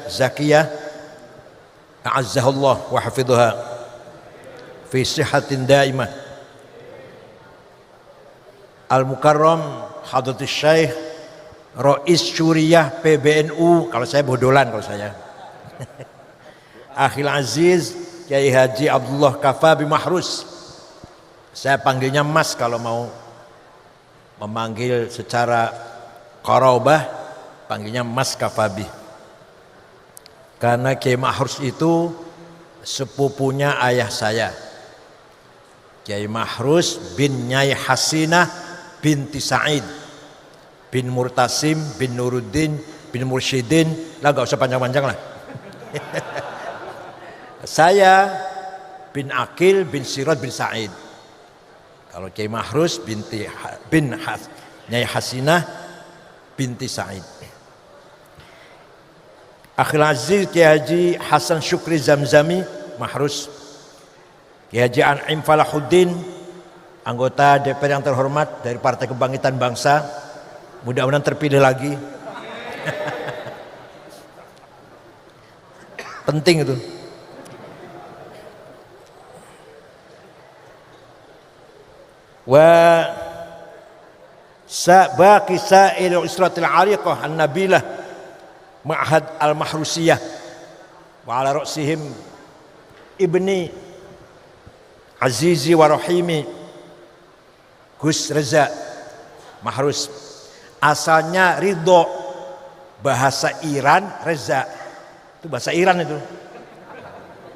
Zakiyah a'azzahullah wa hafidhuha fi sihatin daimah. Al-Mukarram Hadratus Syekh Rais Syuriyah PBNU, kalau saya bodolan kalau saya. Akhil Aziz Kiai Haji Abdullah Kafa Bimahrus. Saya panggilnya Mas kalau mau memanggil secara qarabah, panggilnya Mas Kafabi. Karena Kiai Mahrus itu sepupunya ayah saya. Kiai Mahrus bin Nyai Hasinah binti Sa'id bin Murtasim bin Nuruddin bin Mursyidin. Lah gak usah panjang-panjang lah. Saya bin Akil bin Sirad bin Sa'id. Kalau Kiai Mahrus bin Nyai Hasinah binti Sa'id. Akhil Aziz Kiai Haji Hasan Syukri Zamzami Mahrus. Kiai Haji An'im Falahuddin, anggota DPR yang terhormat dari Partai Kebangkitan Bangsa, mudah-mudahan terpilih lagi. Penting itu. Wa baqi sa'il usratil ariqah an-nabilah ma'had al-mahrusiyah wa ala ra'sihim ibni azizi wa rahimi Gus Reza Mahrus. Asalnya Ridho, bahasa Iran Reza. Itu bahasa Iran itu.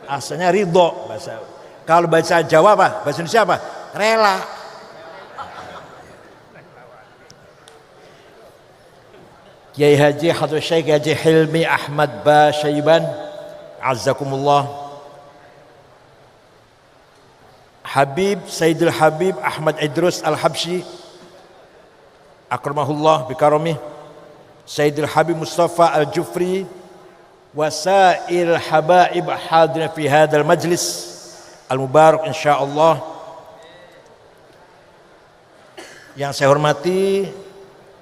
Asalnya Ridho bahasa. Kalau bahasa Jawa apa? Bahasa Indonesia apa? Rela. Kiai Haji Hadratus Syekh Haji Hilmi Ahmad Basyaiban azzakumullah. Habib Sayyidul Habib Ahmad Idrus Al-Habsyi akramahullah bikaromih. Sayyidul Habib Mustafa Al-Jufri wasail habaib hadirina fi hadzal majlis al-mubarak insyaallah. Yang saya hormati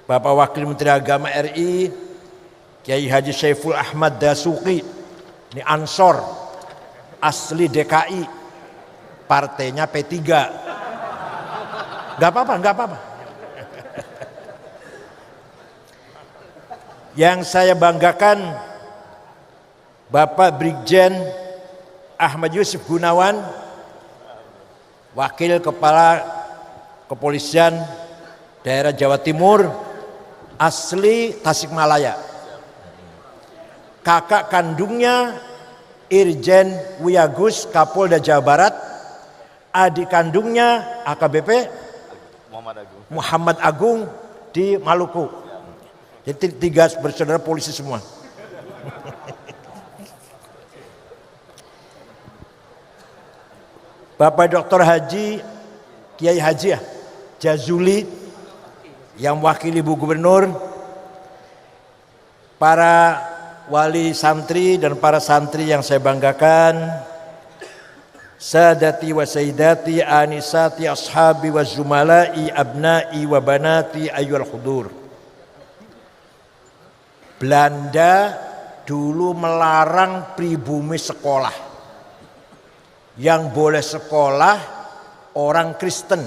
Bapak Wakil Menteri Agama RI Kiai Haji Syaiful Ahmad Dasuki, ini Ansor asli DKI, partainya P3. Gak apa-apa. Yang saya banggakan Bapak Brigjen Ahmad Yusuf Gunawan, Wakil Kepala Kepolisian Daerah Jawa Timur, asli Tasikmalaya. Kakak kandungnya Irjen Wiyagus Kapolda Jawa Barat, adik kandungnya AKBP Muhammad Agung di Maluku. Jadi 3 bersaudara polisi semua. Bapak Dr. Haji Kiai Haji Jazuli yang wakili Ibu Gubernur, para wali santri dan para santri yang saya banggakan, sadati wa sayyidati anisati ashabi wa zumala'i abna'i wa banati ayyul hudur. Belanda dulu melarang pribumi sekolah. Yang boleh sekolah orang Kristen.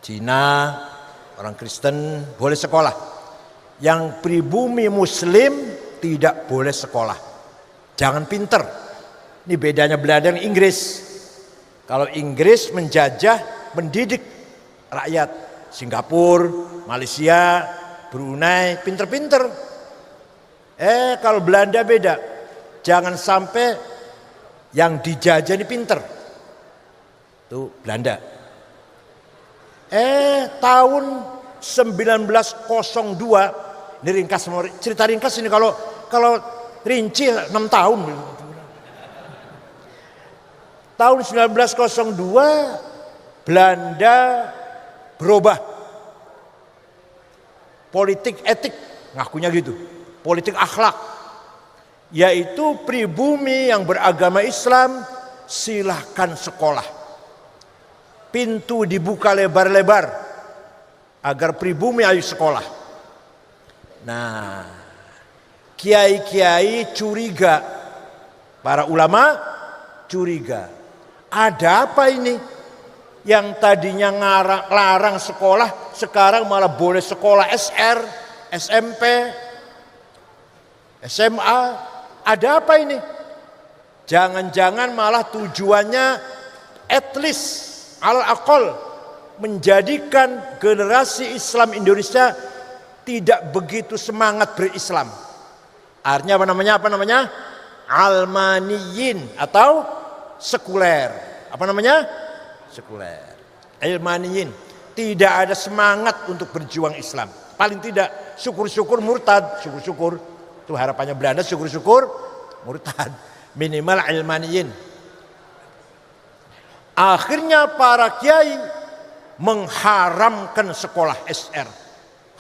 Cina, orang Kristen boleh sekolah. Yang pribumi Muslim tidak boleh sekolah. Jangan pinter. Ini bedanya Belanda dan Inggris. Kalau Inggris menjajah, mendidik rakyat. Singapura, Malaysia, Brunei, pinter-pinter. Kalau Belanda beda. Jangan sampai yang dijajah ini pinter. Itu Belanda. Tahun 1902, ini ringkas, cerita ringkas ini, kalau rinci 6 tahun. Tahun 1902 Belanda berubah. Politik etik, ngakunya gitu. Politik akhlak. Yaitu pribumi yang beragama Islam silahkan sekolah. Pintu dibuka lebar-lebar agar pribumi ayo sekolah. Nah, kiai-kiai curiga, para ulama curiga. Ada apa ini? Yang tadinya larang sekolah, sekarang malah boleh sekolah SR, SMP, SMA. Ada apa ini? Jangan-jangan malah tujuannya at least al-aqal menjadikan generasi Islam Indonesia tidak begitu semangat berislam. Artinya apa namanya? Almaniyin atau sekuler. Apa namanya? Sekuler. Almaniyin. Tidak ada semangat untuk berjuang Islam. Paling tidak syukur-syukur murtad. Syukur-syukur. Itu harapannya Belanda, syukur-syukur murtad. Minimal almaniyin. Akhirnya para kiai mengharamkan sekolah SR.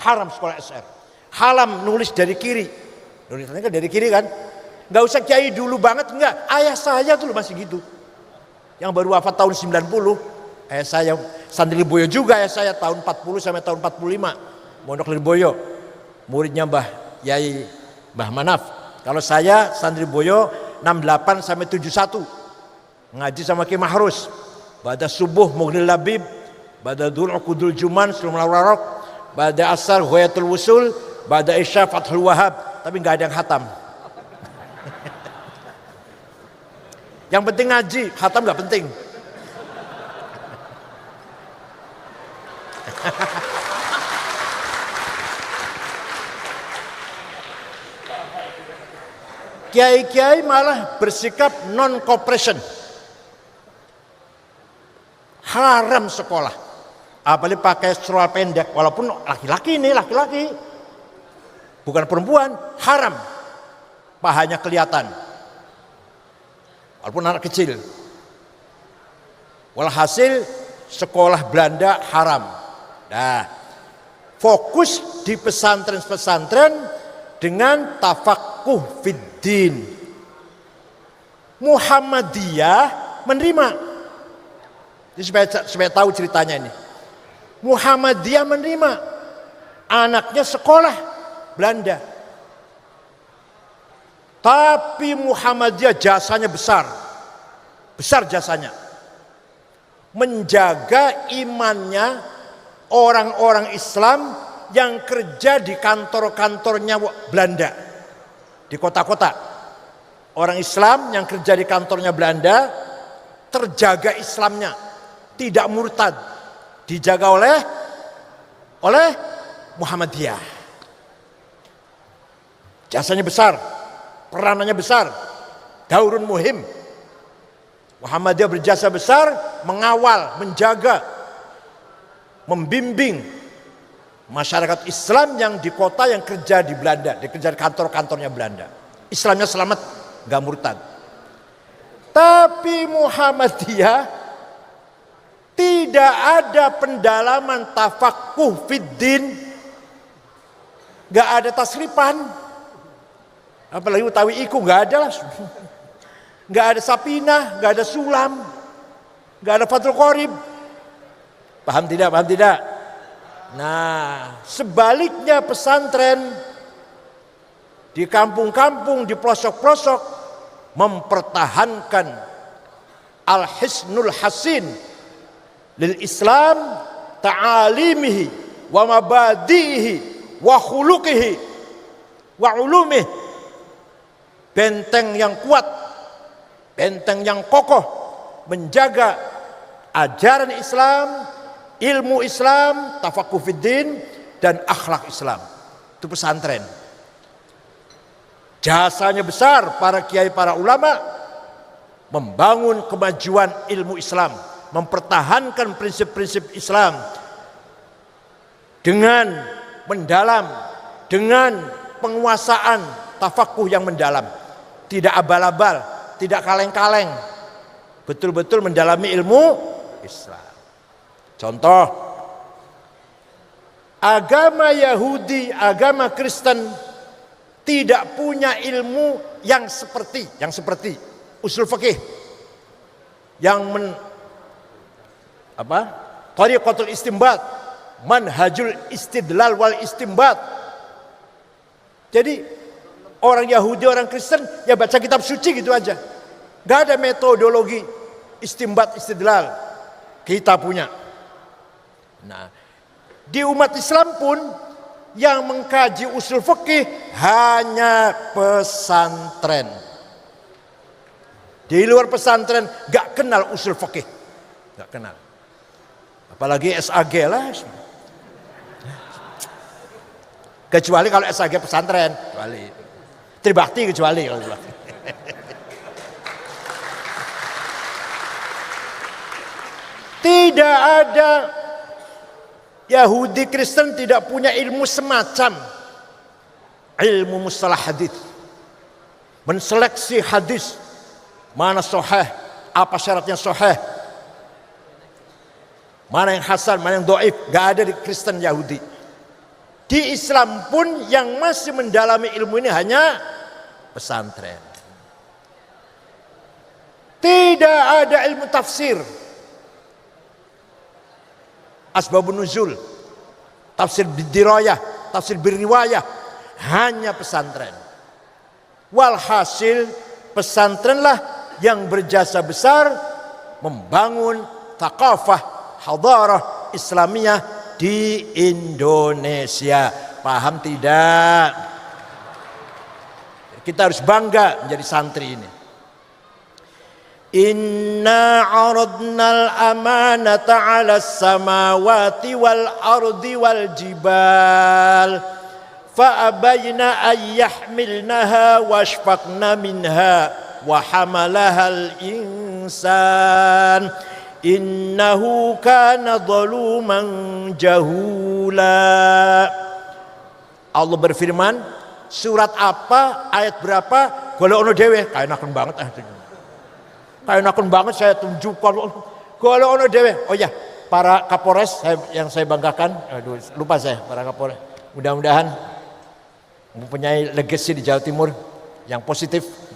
Haram sekolah SR. Haram nulis dari kiri. Nulisannya kan dari kiri kan. Gak usah kiai dulu banget, enggak. Ayah saya tuh masih gitu. Yang baru wafat tahun 90. Ayah saya Santri Lirboyo juga, ayah saya tahun 40 sampai tahun 45. Mondok Lirboyo. Muridnya Yai Mbah Manaf. Kalau saya Santri Lirboyo 68 sampai 71. Ngaji sama Ki Mahrus. Ba'da subuh Mughnil Labib, ba'da dzul uqudul juman sulmul waraq, ba'da asar ghayatul wusul, ba'da isya fathul wahab. Tapi enggak ada yang khatam. Yang penting ngaji, khatam enggak penting. Kiai-kiai malah bersikap non-cooperation. Haram sekolah. Apalagi pakai stroll pendek. Walaupun laki-laki ini, laki-laki. Bukan perempuan, haram. Pahanya kelihatan. Walaupun anak kecil. Walhasil sekolah Belanda haram. Nah, fokus di pesantren-pesantren dengan tafaqquh fiddin. Muhammadiyah menerima. Ini supaya tahu ceritanya ini. Muhammadiyah menerima anaknya sekolah Belanda. Tapi Muhammadiyah jasanya besar. Besar jasanya. Menjaga imannya orang-orang Islam yang kerja di kantor-kantornya Belanda. Di kota-kota. Orang Islam yang kerja di kantornya Belanda terjaga Islamnya. Tidak murtad. Dijaga oleh Muhammadiyah. Jasanya besar. Peranannya besar, daurun muhim. Muhammadiyah berjasa besar, mengawal, menjaga, membimbing masyarakat Islam yang di kota yang kerja di Belanda, kerja di kantor-kantornya Belanda. Islamnya selamat, gak murtad. Tapi Muhammadiyah tidak ada pendalaman tafaqquh fiddin, gak ada tasrifan. Apalagi utawi iku nggak ada lah, nggak ada sapinah, nggak ada sulam, nggak ada fathul qorib. Paham tidak? Paham tidak? Nah, sebaliknya pesantren di kampung-kampung, di pelosok-pelosok mempertahankan al-hisnul hasin lil Islam, ta'alimihi wa mabadihi wa khuluqihi wa ulumihi. Benteng yang kuat, benteng yang kokoh, menjaga ajaran Islam, ilmu Islam, tafaqquh fiddin, dan akhlak Islam. Itu pesantren. Jasanya besar para kiai, para ulama membangun kemajuan ilmu Islam, mempertahankan prinsip-prinsip Islam dengan mendalam, dengan penguasaan tafaqquh yang mendalam. Tidak abal-abal, tidak kaleng-kaleng. Betul-betul mendalami ilmu Islam. Contoh, agama Yahudi, agama Kristen tidak punya ilmu yang seperti usul fikih, yang thariqatul istinbat, manhajul istidlal wal istinbat. Jadi Orang Yahudi, orang Kristen ya baca kitab suci gitu aja. Gak ada metodologi istimbat istidlal. Kita punya. Nah, di umat Islam pun yang mengkaji usul fikih hanya pesantren. Di luar pesantren gak kenal usul fikih. Gak kenal. Apalagi SAG lah. Kecuali kalau SAG pesantren, kecuali Tribakti kecuali kalau Tribakti. Tidak ada Yahudi Kristen tidak punya ilmu semacam ilmu mustalah hadis. Menseleksi hadis mana sahih, apa syaratnya sahih, mana yang hasan, mana yang dhaif, enggak ada di Kristen Yahudi. Di Islam pun yang masih mendalami ilmu ini hanya pesantren. Tidak ada ilmu tafsir, asbabun nuzul, tafsir bidirayah, tafsir biriwayah, hanya pesantren. Walhasil pesantrenlah yang berjasa besar membangun thaqafah hadarah Islamiyah di Indonesia. Paham tidak? Kita harus bangga menjadi santri ini. Inna 'aradnal amanata 'alas samawati wal ardi wal jibal fa abayna ay yahmilnaha washfaqna minha wa hamalahal insan innahu kana zaluman jahula. Allah berfirman, surat apa, ayat berapa, golek dhewe, kaenaken banget kaenaken banget saya tunjukkan, golek dhewe. Oh ya, para Kapolres yang saya banggakan, aduh lupa saya, para Kapolres, mudah-mudahan mempunyai legacy di Jawa Timur yang positif.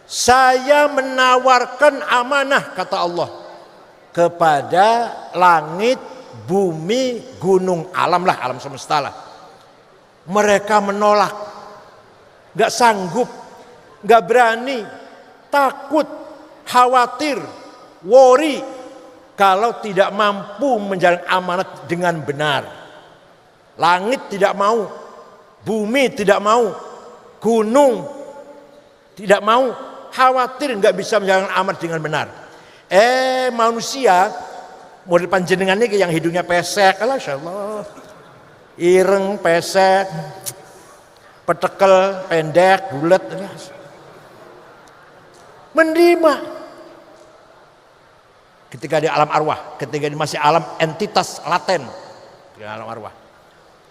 Saya menawarkan amanah, kata Allah, kepada langit, bumi, gunung, alam lah, alam semesta lah. Mereka menolak, gak sanggup, gak berani, takut, khawatir, worry kalau tidak mampu menjalankan amanat dengan benar. Langit tidak mau, bumi tidak mau, gunung tidak mau, khawatir nggak bisa menjalankan amanat dengan benar. Manusia model panjenengan ini yang hidungnya pesek, Allah, ireng pesek, petekel pendek, bulat, menerima. Ketika di alam arwah, ketika di masih alam entitas laten, di alam arwah,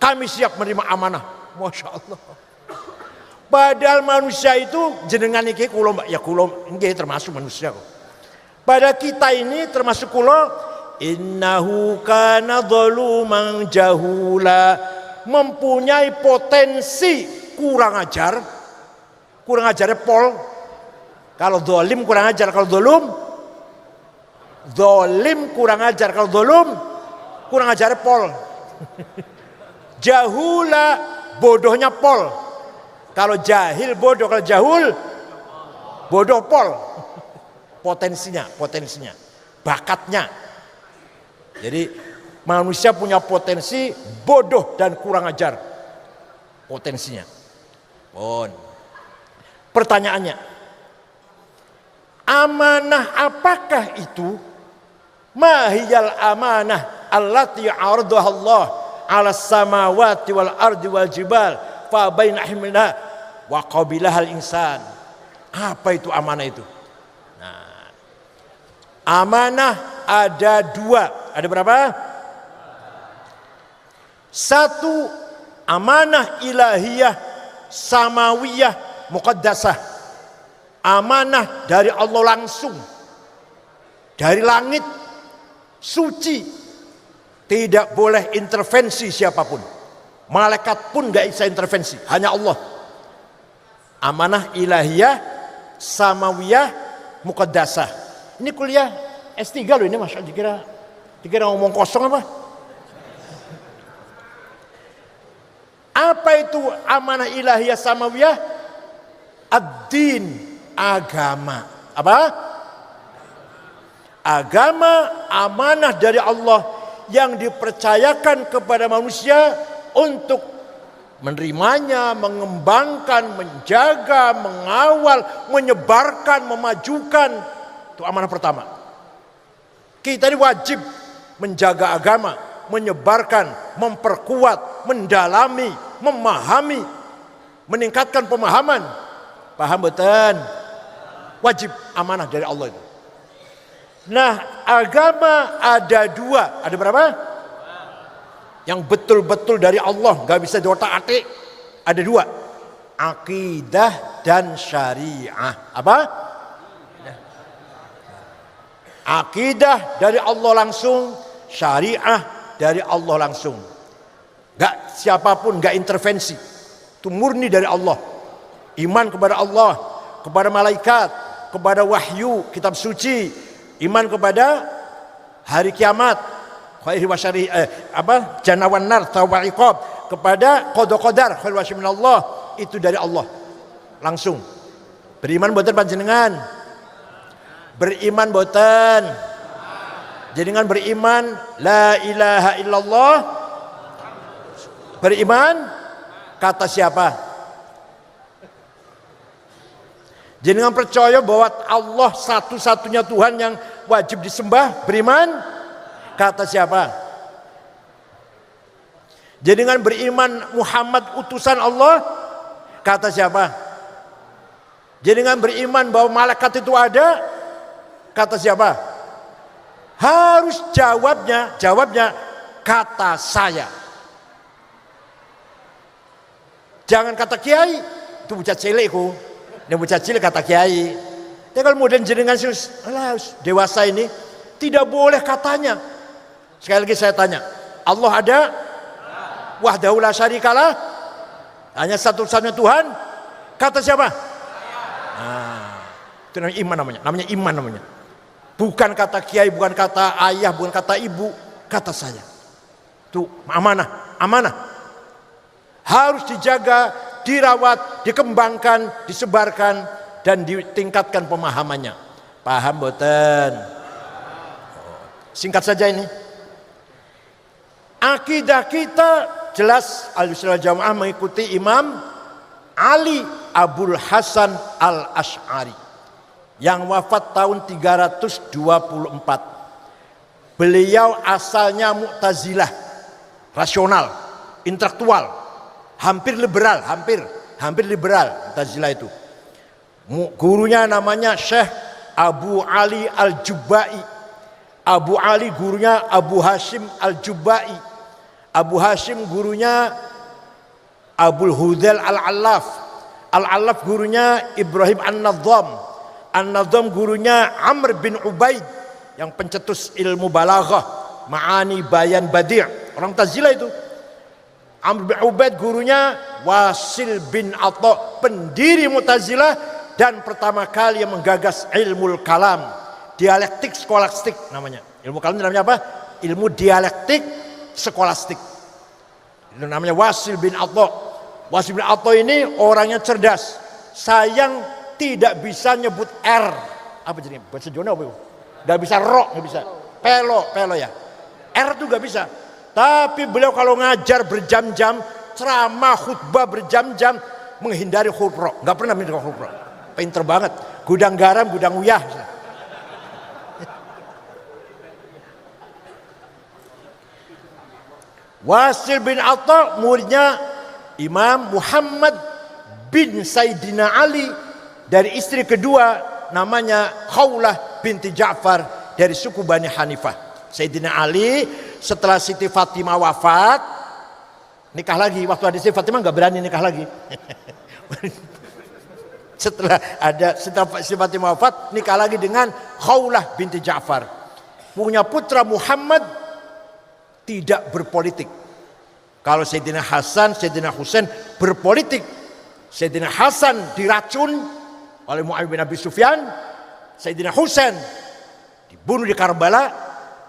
kami siap menerima amanah. Masya Allah. Padahal manusia itu jenengan iki kula, ya kula nggih termasuk manusia kok. Pada kita ini termasuk kula, innahu kana zaluman jahula, mempunyai potensi kurang ajar. Kurang ajarnya pol. Kalau zalim kurang ajar, kalau zalim kurang ajar, kalau zalum kurang ajarnya pol. Jahula bodohnya pol. Kalau jahil bodoh, kalau jahul bodoh pol. Potensinya, bakatnya. Jadi manusia punya potensi bodoh dan kurang ajar. Potensinya. Pertanyaannya, amanah apakah itu? Mahiyal amanah allati 'aradaha Allah 'alas samawati wal ardi wal jibal fa baina himna wa qabilahal insan. Apa itu amanah itu? Nah, amanah ada dua. Ada berapa? Satu, amanah ilahiyah samawiyah muqaddasah. Amanah dari Allah langsung, dari langit, suci, tidak boleh intervensi siapapun. Malaikat pun gak bisa intervensi, hanya Allah. Amanah ilahiyah samawiyah muqaddasah. Ini kuliah S3 loh ini, Masya Allah. Dikira ngomong kosong apa? Apa itu amanah ilahiyah samawiyah? Ad-din, agama. Apa? Agama amanah dari Allah yang dipercayakan kepada manusia untuk menerimanya, mengembangkan, menjaga, mengawal, menyebarkan, memajukan. Itu amanah pertama. Kita ini wajib menjaga agama, menyebarkan, memperkuat, mendalami, memahami, meningkatkan pemahaman. Paham betul? Wajib, amanah dari Allah itu. Nah, agama ada dua. Ada berapa? Yang betul-betul dari Allah, gak bisa diotak-atik. Ada dua, akidah dan syariah. Apa? Akidah dari Allah langsung, syariah dari Allah langsung. Gak siapapun, gak intervensi. Itu murni dari Allah. Iman kepada Allah, kepada malaikat, kepada wahyu, kitab suci. Iman kepada hari kiamat, khairi wa syari, jannah wan nar, thawab iqab, kepada qada qadar, khair wa syarri minallah, itu dari Allah langsung. Beriman boten panjenengan? Beriman boten? Jenengan beriman la ilaha illallah? Beriman kata siapa? Jenengan percaya bahwa Allah satu-satunya Tuhan yang wajib disembah? Beriman kata siapa? Jenengan beriman Muhammad utusan Allah? Kata siapa? Jenengan beriman bahwa malaikat itu ada? Kata siapa? Harus jawabnya kata saya. Jangan kata kiai, itu bocah cilikku. Dia bocah cilik kata kiai. Tapi kalau kemudian jenengan dewasa ini tidak boleh katanya. Sekali lagi saya tanya, Allah ada? Wahdahu la syarikalah, hanya satu-satunya Tuhan. Kata siapa? Itu namanya iman namanya. Namanya iman namanya. Bukan kata kiai, bukan kata ayah, bukan kata ibu, kata saya. Itu amanah, amanah. Harus dijaga, dirawat, dikembangkan, disebarkan, dan ditingkatkan pemahamannya. Paham boten? Singkat saja ini. Akidah kita jelas Ahlussunnah Jamaah mengikuti Imam Ali Abul Hasan Al-Asy'ari yang wafat tahun 324. Beliau asalnya Mu'tazilah, rasional, intelektual, hampir liberal, hampir liberal Mu'tazilah itu. Gurunya namanya Syekh Abu Ali Al-Jubba'i. Abu Ali gurunya Abu Hashim Al-Jubba'i. Abu Hashim gurunya Abul Hudhal Al-Allaf. Al-Allaf gurunya Ibrahim An-Nadham. An-Nadham gurunya Amr bin Ubaid yang pencetus ilmu balaghah, ma'ani, bayan, badi'. Orang Mu'tazilah itu. Amr bin Ubaid gurunya Wasil bin Atha, pendiri Mu'tazilah dan pertama kali yang menggagas ilmu kalam, dialektik skolastik namanya. Ilmu kalam namanya apa? Ilmu dialektik skolastik. Itu namanya Wasil bin Atha. Wasil bin Atha ini orangnya cerdas. Sayang tidak bisa nyebut R. Apa jadi bahasa Jawa apa? Enggak bisa ro, enggak bisa. Pelo ya. R itu enggak bisa. Tapi beliau kalau ngajar berjam-jam, ceramah, khutbah berjam-jam, menghindari huruf ro. Enggak pernah menghindari huruf ro. Pinter banget. Gudang garam, gudang uyah. Wasil bin Atha muridnya Imam Muhammad bin Sayyidina Ali, dari istri kedua namanya Khawlah binti Ja'far dari suku Bani Hanifah. Sayyidina Ali setelah Siti Fatimah wafat nikah lagi. Waktu ada Siti Fatimah nggak berani nikah lagi. setelah Siti Fatimah wafat nikah lagi dengan Khawlah binti Ja'far. Punya putra Muhammad tidak berpolitik. Kalau Sayyidina Hasan, Sayyidina Husain berpolitik. Sayyidina Hasan diracun oleh Muawiyah bin Abi Sufyan. Sayyidina Husain dibunuh di Karbala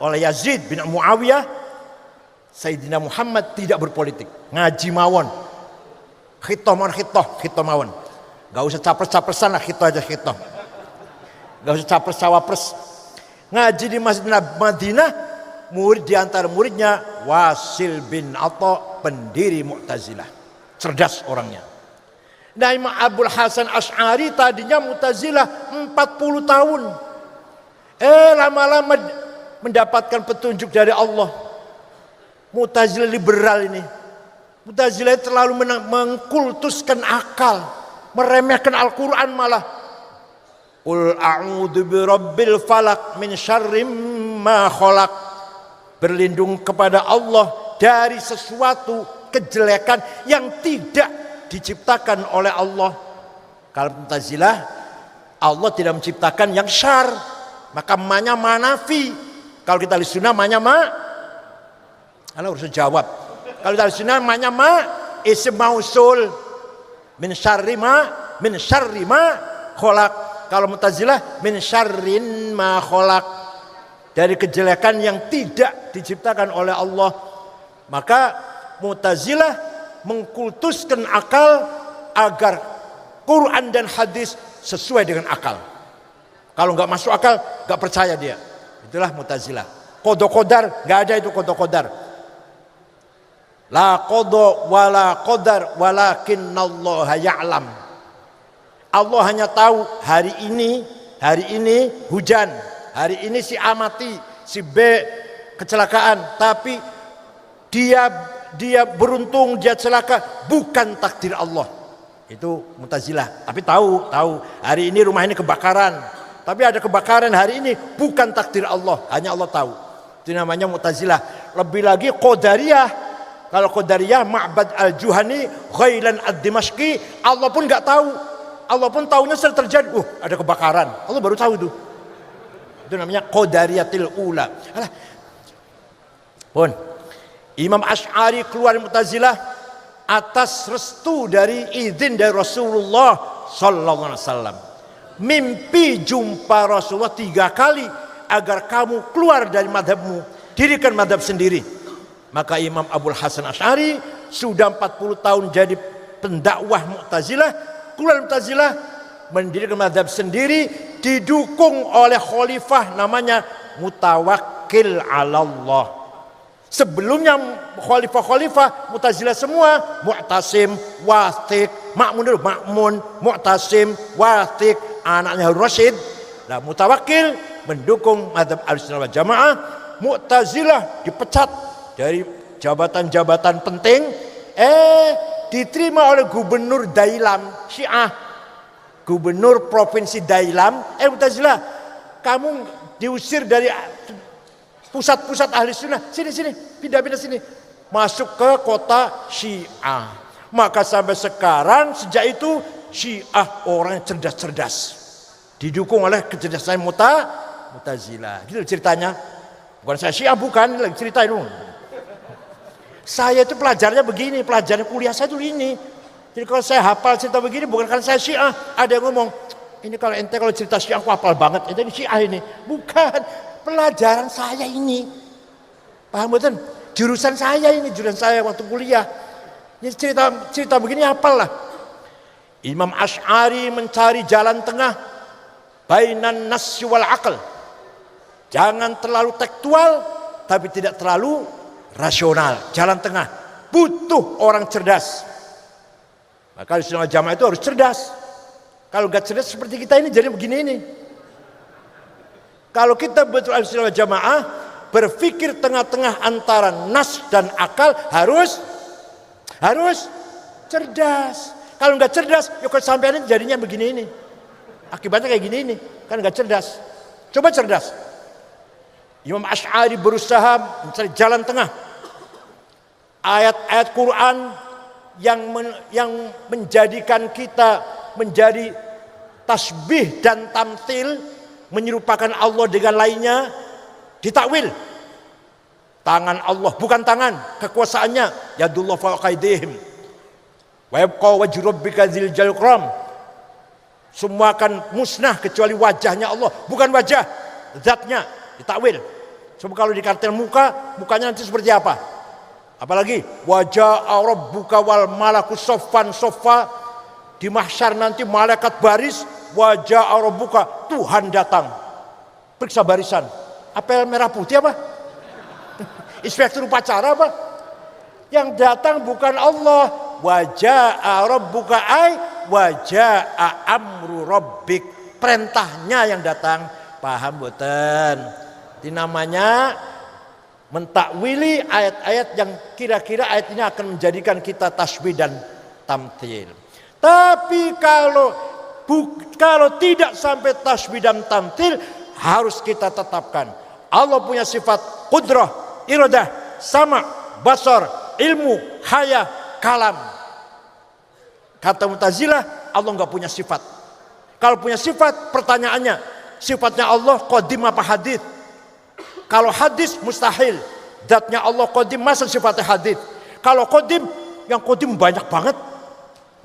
oleh Yazid bin Muawiyah. Sayyidina Muhammad tidak berpolitik, ngaji mawon. Khitoh mawon. Gak usah capres-capresan lah, khitoh aja khitoh. Gak usah capres-cawapres. Ngaji di Masjid Madinah, murid di antara muridnya Wasil bin Atha, pendiri Mu'tazilah. Cerdas orangnya. Nah, Imam Abul Hasan Asy'ari tadinya Mu'tazilah 40 tahun. Lama-lama mendapatkan petunjuk dari Allah. Mu'tazilah liberal ini. Mu'tazilah terlalu mengkultuskan akal, meremehkan Al-Quran malah. Qul a'udzu birabbil falaq min syarri ma khalaq. Berlindung kepada Allah dari sesuatu kejelekan yang tidak diciptakan oleh Allah. Kalau Mu'tazilah, Allah tidak menciptakan yang syar, maka ma-nya manafi. Kalau kita Ahlussunnah ma-nya ma. Anda harus jawab. Kalau kita Ahlussunnah ma-nya ma isim mausul min syarri ma khalaq. Kalau Mu'tazilah min syarrin ma khalaq, dari kejelekan yang tidak diciptakan oleh Allah. Maka Mu'tazilah mengkultuskan akal agar Quran dan hadis sesuai dengan akal. Kalau nggak masuk akal, nggak percaya dia. Itulah Mu'tazilah. Qada qadar, nggak ada itu qada qadar. La qada wala qadar walakinnallaha ya'lam. Allah hanya tahu hari ini hujan, hari ini si A mati, si B kecelakaan, tapi dia beruntung, dia celaka, bukan takdir Allah. Itu Mu'tazilah. Tapi tahu hari ini rumah ini kebakaran, tapi ada kebakaran hari ini, bukan takdir Allah, hanya Allah tahu. Itu namanya Mu'tazilah. Lebih lagi Qadariyah. Kalau Qadariyah, Ma'bad al-Juhani Ghailan ad-Dimashqi, Allah pun nggak tahu. Allah pun tahunya sudah terjadi. Ada kebakaran, Allah baru tahu itu. Itu namanya Qadariyatil ula. Pun Imam Asy'ari keluar dari Mu'tazilah atas restu dari izin dari Rasulullah sallallahu alaihi wasallam. Mimpi jumpa Rasulullah 3 kali agar kamu keluar dari madhabmu, dirikan madhab sendiri. Maka Imam Abul Hasan Asy'ari sudah 40 tahun jadi pendakwah Mu'tazilah, keluar Mu'tazilah, mendirikan madhab sendiri, didukung oleh khalifah namanya Mutawakkil 'ala Allah. Sebelumnya khalifah Mu'tazilah semua Mu'tasim, Wathiq, Ma'mun, Mu'tasim, Wathiq, anaknya Harun Rasyid. Nah, Mutawakkil mendukung mazhab Ahlussunnah wal Jamaah. Mu'tazilah dipecat dari jabatan-jabatan penting, diterima oleh gubernur Dailam, Syiah, gubernur provinsi Dailam. Mu'tazilah, kamu diusir dari pusat-pusat ahli sunnah, sini, pindah-pindah sini, masuk ke kota Syiah. Maka sampai sekarang, sejak itu Syiah orang yang cerdas-cerdas, didukung oleh kecerdasan Mu'tazilah. Gitu ceritanya. Bukan saya Syiah, bukan, lagi cerita itu. Saya itu pelajarnya begini, pelajaran kuliah saya itu ini. Jadi kalau saya hafal cerita begini, bukan karena saya Syiah. Ada yang ngomong, ini kalau ente kalau cerita Syiah aku hafal banget, ente ini Syiah ini. Bukan. Pelajaran saya ini, paham betul? Jurusan saya waktu kuliah. Ini cerita begini apalah. Imam Asy'ari mencari jalan tengah bainan nas wal aql. Jangan terlalu tekstual, tapi tidak terlalu rasional. Jalan tengah. Butuh orang cerdas. Maka Ahlussunnah wal Jamaah itu harus cerdas. Kalau nggak cerdas seperti kita ini, jadi begini ini. Kalau kita betul Ahlussunnah wal Jamaah, berpikir tengah-tengah antara nas dan akal, harus cerdas. Kalau nggak cerdas, yuk sampai ini jadinya begini ini. Akibatnya kayak gini ini, kan nggak cerdas. Coba cerdas. Imam Asy'ari berusaha mencari jalan tengah. Ayat-ayat Quran yang menjadikan kita menjadi tasbih dan tamtsil, menyerupakan Allah dengan lainnya, ditakwil. Tangan Allah bukan tangan, kekuasaannya yadullah fawqa aydihim wa yabqa wajhu rabbika dzil jalali wal ikram. Semua akan musnah kecuali wajahnya Allah, bukan wajah, zatnya, ditakwil. Coba kalau di kartel mukanya nanti seperti apa? Apalagi wajah rabbuka wal malaku soffan soffa, di mahsyar nanti malaikat baris, wajah rabbuka, Tuhan datang. Periksa barisan. Apel merah putih apa? Inspektur upacara apa? Yang datang bukan Allah. Wajah rabbuka ay wajah amru rabbik. Perintahnya yang datang. Paham boten? Ini namanya mentakwili ayat-ayat yang kira-kira ayat ini akan menjadikan kita tasbih dan tamthil. Tapi kalau tidak sampai tasbih dan tamthil, harus kita tetapkan Allah punya sifat qudrah, iradah, sama, basar, ilmu, haya, kalam. Kata Mu'tazilah, Allah enggak punya sifat. Kalau punya sifat, pertanyaannya, sifatnya Allah qadim apa hadits? Kalau hadits mustahil. Zatnya Allah qadim, masa sifatnya hadits? Kalau qadim, yang qadim banyak banget.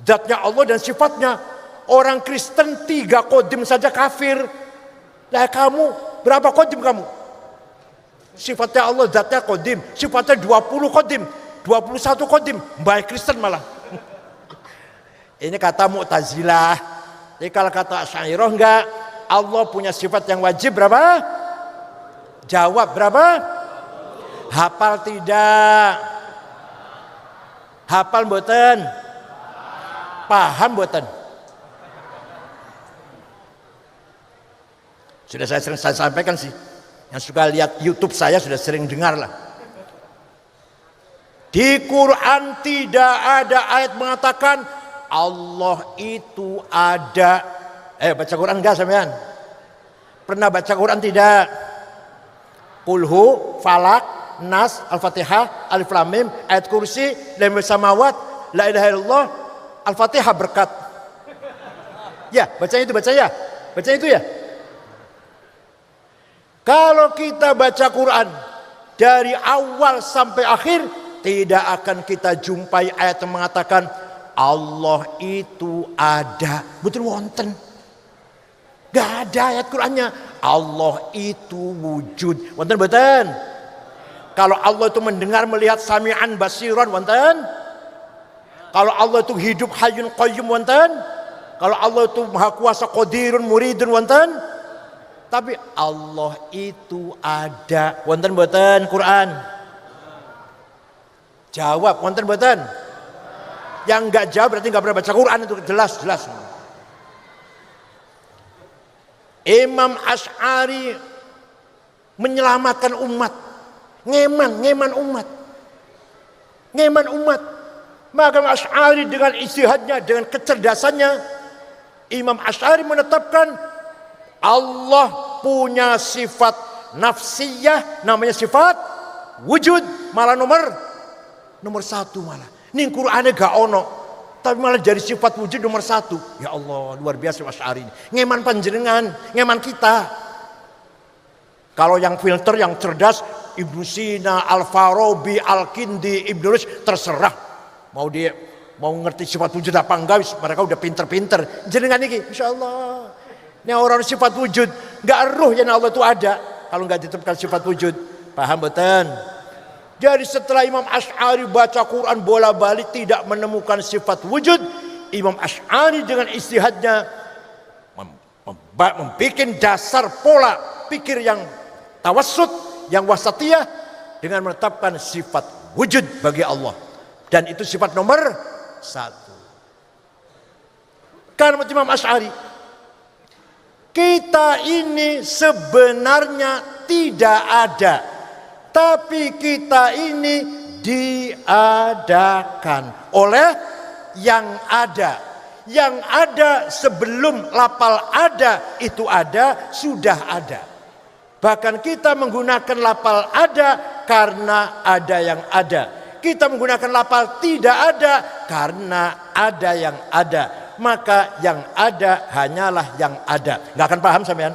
Zatnya Allah dan sifatnya. Orang Kristen 3 qadim saja kafir. Lah kamu, berapa qadim kamu? Sifatnya Allah, zatnya qadim. Sifatnya 20 qadim. 21 qadim. Baik Kristen malah. Ini kata Mu'tazilah. Jadi kalau kata Asy'ariyah enggak. Allah punya sifat yang wajib berapa? Jawab berapa? Hafal tidak? Hafal mboten? Paham mboten? Sudah saya sering sampaikan sih. Yang suka lihat YouTube saya sudah sering dengar lah. Di Quran tidak ada ayat mengatakan Allah itu ada. Baca Quran enggak sampean? Pernah baca Quran tidak? Qulhu, Falak, Nas, Al-Fatihah, Alif Lam Mim, ayat kursi, lam samawat, la ilaha illallah, Al-Fatihah berkat. Ya, baca itu ya. Baca itu ya. Kalau kita baca Quran dari awal sampai akhir, tidak akan kita jumpai ayat yang mengatakan Allah itu ada. Betul wonten. Gak ada ayat Qurannya Allah itu wujud. Wonten boten? Kalau Allah itu mendengar, melihat, sami'an, basiran, wonten? Kalau Allah itu hidup, hayyun qayyum, wonten? Kalau Allah itu maha kuasa, qadirun, muridun, wonten? Tapi Allah itu ada. Wonten boten Quran? Jawab, wonten boten? Yang enggak jawab berarti enggak pernah baca Quran, itu jelas. Imam Asy'ari menyelamatkan umat. Ngeman umat. Maka Asy'ari dengan ijtihadnya, dengan kecerdasannya, Imam Asy'ari menetapkan Allah punya sifat nafsiyah, namanya sifat wujud, malah nomor 1 malah. Ning Qur'ane gak ono, tapi malah jadi sifat wujud nomor 1. Ya Allah, luar biasa Asy'ari ini. Ngeman panjenengan, ngeman kita. Kalau yang filter, yang cerdas, Ibnu Sina, Al-Farabi, Al-Kindi, Ibnu Rushd, terserah. Mau ngerti sifat wujud apa enggak, mereka udah pinter-pinter. Jenengan ini, insyaallah. Ini orang sifat wujud, enggak eruh yang Allah itu ada kalau enggak ditetapkan sifat wujud. Paham betul? Jadi setelah Imam Asy'ari baca Quran bola-balik tidak menemukan sifat wujud, Imam Asy'ari dengan ijtihadnya membuat dasar pola pikir yang tawassut, yang wasatiyah, dengan menetapkan sifat wujud bagi Allah. Dan itu sifat nomor 1. Karena Imam Asy'ari, kita ini sebenarnya tidak ada, tapi kita ini diadakan oleh yang ada. Yang ada sebelum lafal ada itu ada, sudah ada. Bahkan kita menggunakan lafal ada karena ada yang ada. Kita menggunakan lafal tidak ada karena ada yang ada. Maka yang ada hanyalah yang ada. Nggak akan paham sampean?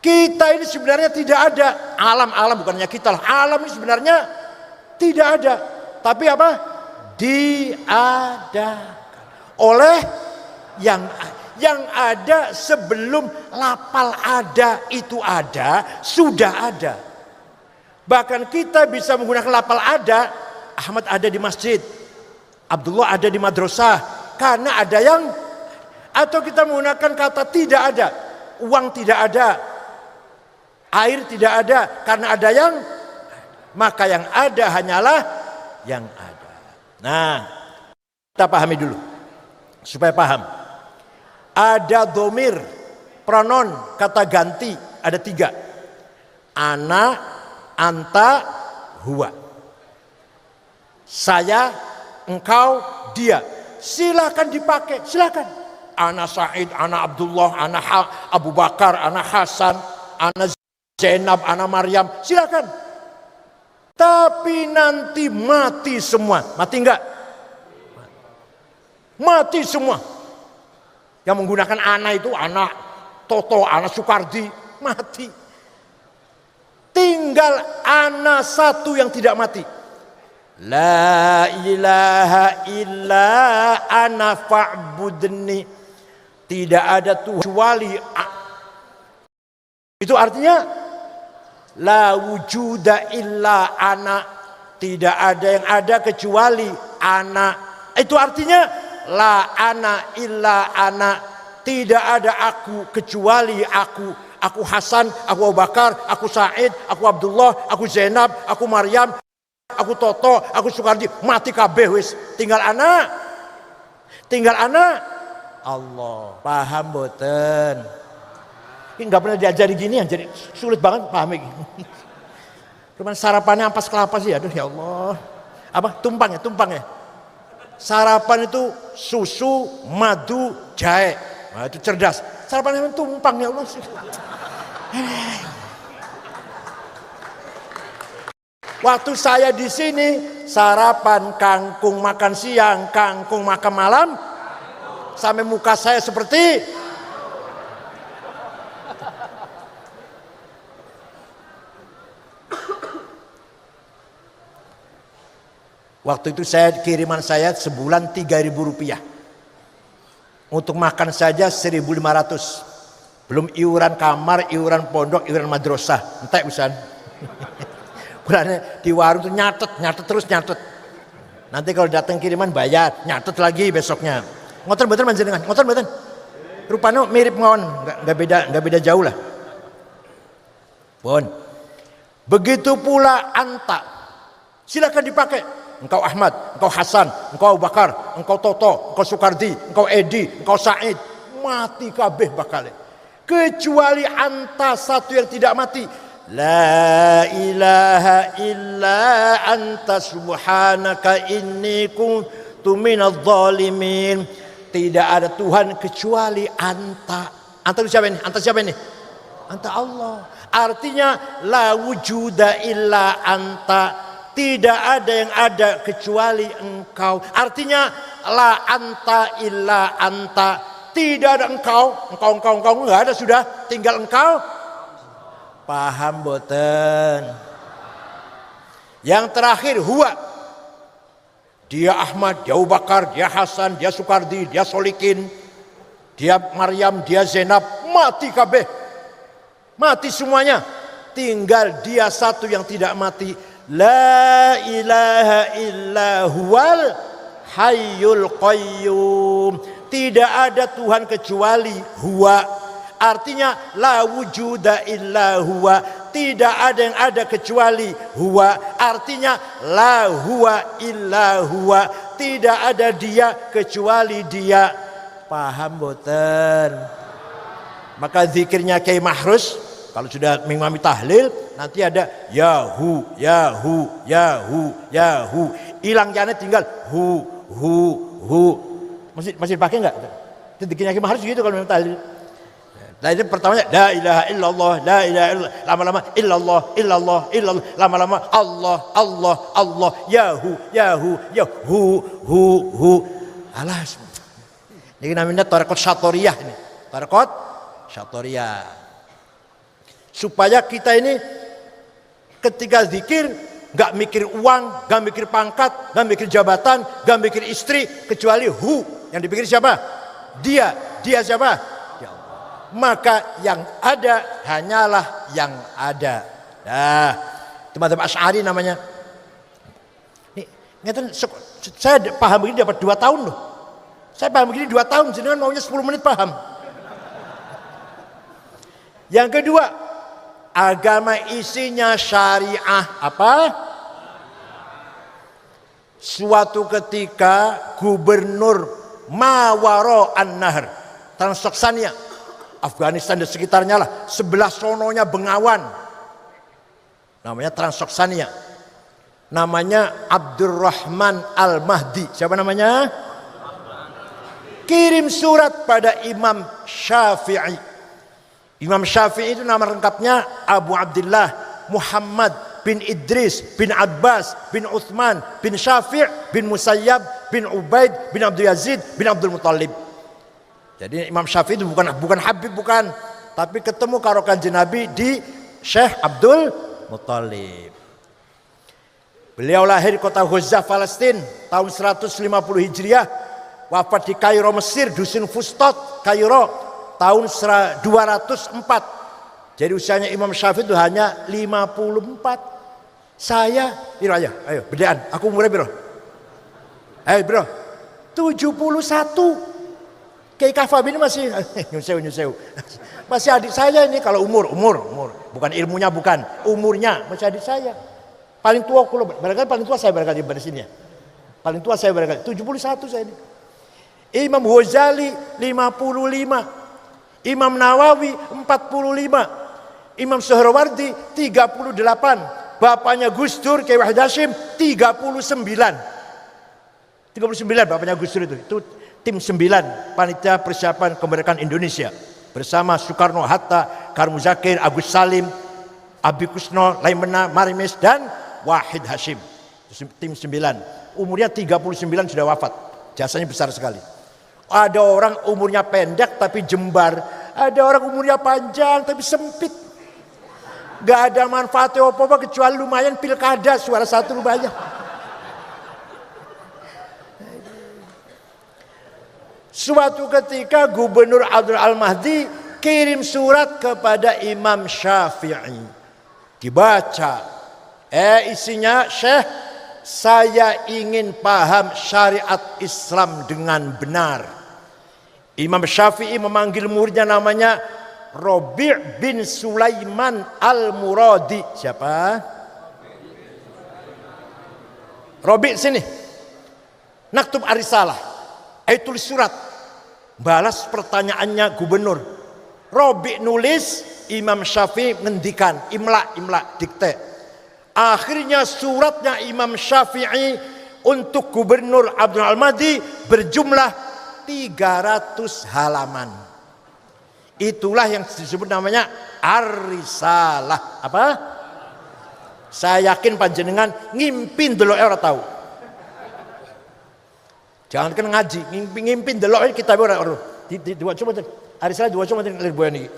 Kita ini sebenarnya tidak ada. Alam bukannya kita lah. Alam ini sebenarnya tidak ada. Tapi apa? Diadakan oleh yang ada sebelum lafal ada itu ada, sudah ada. Bahkan kita bisa menggunakan lafal ada. Ahmad ada di masjid, Abdullah ada di madrasah, karena ada yang. Atau kita menggunakan kata tidak ada, uang tidak ada, air tidak ada, karena ada yang. Maka yang ada hanyalah yang ada. Nah, kita pahami dulu supaya paham. Ada domir, pronon, kata ganti ada 3. Ana, anta, huwa. Saya, engkau, dia. Silakan dipakai, silakan. Ana Said, ana Abdullah, ana Abu Bakar, ana Hasan, ana Zainab, ana Maryam, silakan. Tapi nanti mati semua. Mati enggak? Mati semua. Yang menggunakan ana itu anak Toto, anak Soekardi, mati. Tinggal ana satu yang tidak mati. La ilaha illa ana fa'budni. Tidak ada Tuhan kecuali. Itu artinya la wujuda illa ana. Tidak ada yang ada kecuali ana. Itu artinya la ana illa ana. Tidak ada aku kecuali aku. Aku Hasan, aku Abu Bakar, aku Said, aku Abdullah, aku Zainab, aku Maryam, aku Toto, aku Soekardi. Mati kabeh wis. Tinggal ana. Tinggal ana. Allah. Paham boten? Ini nggak pernah diajari gini, jadi sulit banget paham ini. Cuman sarapannya ampas kelapa sih, aduh ya Allah. Apa? Tumpang ya. Sarapan itu susu, madu, jahe. Nah, itu cerdas. Sarapannya tumpang ya Allah. Waktu saya di sini sarapan kangkung makan siang, kangkung makan malam, sampai muka saya seperti. Waktu itu kiriman saya sebulan 3.000 rupiah. Untuk makan saja 1.500. Belum iuran kamar, iuran pondok, iuran madrasah. Entek usan. Di warung tuh nyatet terus. Nanti kalau datang kiriman bayar, nyatet lagi besoknya. Ngoten mboten panjenengan, ngoten mboten. Rupanya mirip ngawon, enggak beda jauh lah. Pun. Begitu pula anta. Silakan dipakai. Engkau Ahmad, engkau Hasan, engkau Abu Bakar, engkau Toto, engkau Soekardi, engkau Edi, engkau Said. Mati kabeh bakal. Kecuali anta satu yang tidak mati. La ilaha illa anta subhanaka inni kuntu minadh dhalimin. Tidak ada Tuhan kecuali anta. Anta itu siapa ini? Anta siapa ini? Anta Allah. Artinya la wujuda illa anta. Tidak ada yang ada kecuali engkau. Artinya la anta illa anta. Tidak ada engkau enggak ada sudah, tinggal engkau. Paham boten? Yang terakhir huwa. Dia Ahmad, dia Abu Bakar, dia Hasan, dia Soekardi, dia Solikin, dia Maryam, dia Zainab, mati kabeh. Mati semuanya. Tinggal dia satu yang tidak mati. La ilaha illa huwal hayyul qayyum. Tidak ada Tuhan kecuali huwa. Artinya la wujuda illa huwa. Tidak ada yang ada kecuali huwa. Artinya la huwa illa huwa. Tidak ada dia kecuali dia. Paham boten? Maka zikirnya Kiai Mahrus kalau sudah mengimami tahlil nanti ada yahu. Hilang jane tinggal hu. Masih pakai enggak? Zikirnya Kiai Mahrus gitu kalau memang tahlil. Nah itu pertamanya la ilaha illallah, la ilaha illallah, lama-lama illallah, lama-lama Allah, yahu, hu. Alas. Ini namanya tarekat syatoriyah ini. Tarekat syatoriyah. Supaya kita ini ketika zikir gak mikir uang, gak mikir pangkat, gak mikir jabatan, gak mikir istri, kecuali hu. Yang dipikir siapa? Dia siapa? Maka yang ada hanyalah yang ada. Nah, Itu madzhab Asy'ari namanya. Saya paham begini dapat 2 tahun loh. Saya paham begini 2 tahun, jenengan maunya 10 menit paham. Yang kedua, agama isinya syariah apa? Suatu ketika gubernur Mawaro An-Nahr, Transoksania, Afghanistan dan sekitarnya lah, sebelah sononya Bengawan, namanya Transoksania, namanya Abdurrahman Al-Mahdi. Siapa namanya? Kirim surat pada Imam Syafi'i. Imam Syafi'i itu nama lengkapnya Abu Abdullah Muhammad bin Idris bin Abbas bin Uthman bin Syafi' bin Musayyab bin Ubaid bin Abdul Yazid bin Abdul Muttalib. Jadi Imam Syafi'i itu bukan Habib, bukan, tapi ketemu karo Kanjeng Nabi di Syekh Abdul Muttalib. Beliau lahir di kota Ghazah, Palestina tahun 150 Hijriah, wafat di Kairo, Mesir, dusun Fustot, Kairo tahun 204. Jadi usianya Imam Syafi'i itu hanya 54. Saya, ayo bedaan, aku umurnya bro. Ayo bro, 71. Kayak Kafab ini masih nyuseu. Masih adik saya ini kalau umur. Bukan ilmunya, bukan. Umurnya masih adik saya. Paling tua barangkali paling tua saya barangkali di sini ya. Paling tua saya barangkali 71 saya ini. Imam Ghazali 55. Imam Nawawi 45. Imam Suhrawardi 38. Bapaknya Gus Dur Kiai Wahid Hasyim 39 bapaknya Gus Dur itu tim 9 panitia persiapan kemerdekaan Indonesia bersama Soekarno, Hatta, Karmu Zakir, Agus Salim, Abi Kusno, Laimena, Marimis dan Wahid Hasyim. Tim 9. Umurnya 39 sudah wafat. Jasanya besar sekali. Ada orang umurnya pendek tapi jembar, ada orang umurnya panjang tapi sempit. Gak ada manfaatnya apa-apa kecuali lumayan pilkada, suara satu lumayan. Suatu ketika Gubernur Abdul Al-Mahdi kirim surat kepada Imam Syafi'i. Dibaca. Isinya, Syekh, saya ingin paham syariat Islam dengan benar. Imam Syafi'i memanggil muridnya namanya Rabi' bin Sulaiman Al-Muradi. Siapa? Rabi' sini. Naktub Arisalah. Tulis surat. Balas pertanyaannya gubernur. Rabi' nulis, Imam Syafi'i ngendikan, imla, dikte. Akhirnya suratnya Imam Syafi'i untuk Gubernur Abdul Al-Mahdi berjumlah 300 halaman. Itulah yang disebut namanya Ar-Risalah. Apa? Saya yakin panjenengan ngimpin delok ora tahu. Jangan kan ngaji, ngimpin delok kita ora dua coba Ar-Risalah dua coba ini.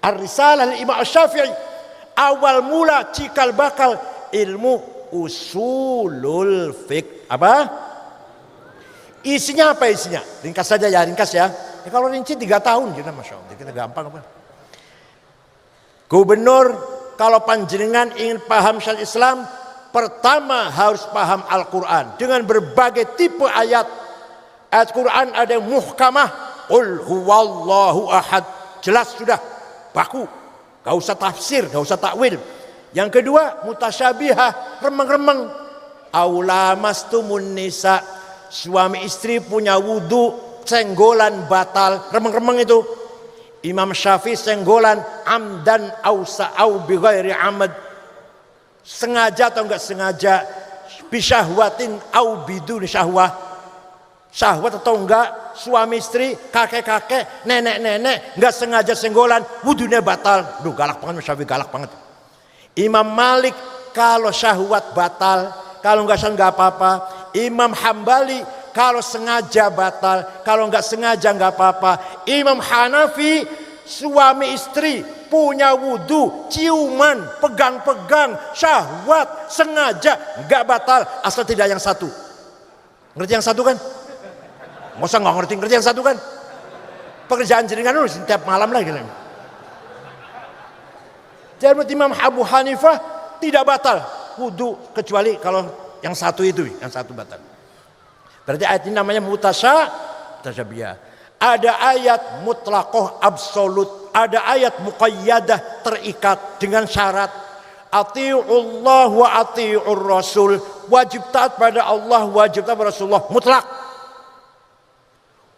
Ar-Risalah Imam Syafi'i awal mula cikal bakal ilmu usulul fiqh. Apa? Isinya apa isinya? Ringkas saja ya, ringkas ya. Kalau rinci 3 tahun kita masya Allah, kita gampang apa? Gubernur, kalau panjenengan ingin paham syariat Islam, pertama harus paham Al-Quran dengan berbagai tipe ayat. Ayat Quran ada yang muhkamah, qul huwallahu ahad, jelas sudah, baku, gak usah tafsir, gak usah takwil. Yang kedua mutasyabihah, remeng-remeng. Aulamastumun nisa, suami istri punya wudu, senggolan batal, remeng-remeng itu. Imam Syafi'i senggolan amdan au bi ghairi amad, sengaja atau enggak sengaja, bisyahwatin au bidun syahwah, syahwat atau enggak, suami istri, kakek-kakek, nenek-nenek enggak sengaja senggolan, wudunya batal. Duh, galak banget Syafi'i, galak banget. Imam Malik kalau syahwat batal, kalau enggak enggak apa-apa. Imam Hambali kalau sengaja batal, kalau enggak sengaja enggak apa-apa. Imam Hanafi suami istri punya wudu, ciuman, pegang-pegang, syahwat, sengaja enggak batal asal tidak yang satu. Ngerti yang satu kan? Masa enggak ngerti yang satu kan? Pekerjaan jenengan dulu setiap malam lagi. Jadi Imam Abu Hanifah tidak batal wudu kecuali kalau yang satu itu, yang satu batal. Berarti ayat ini namanya mutasyabihah. Ada ayat mutlaqah absolut, ada ayat muqayyadah terikat dengan syarat. Ati'ullah wa ati'ur rasul, wajib taat pada Allah, wajib taat pada Rasulullah, mutlak.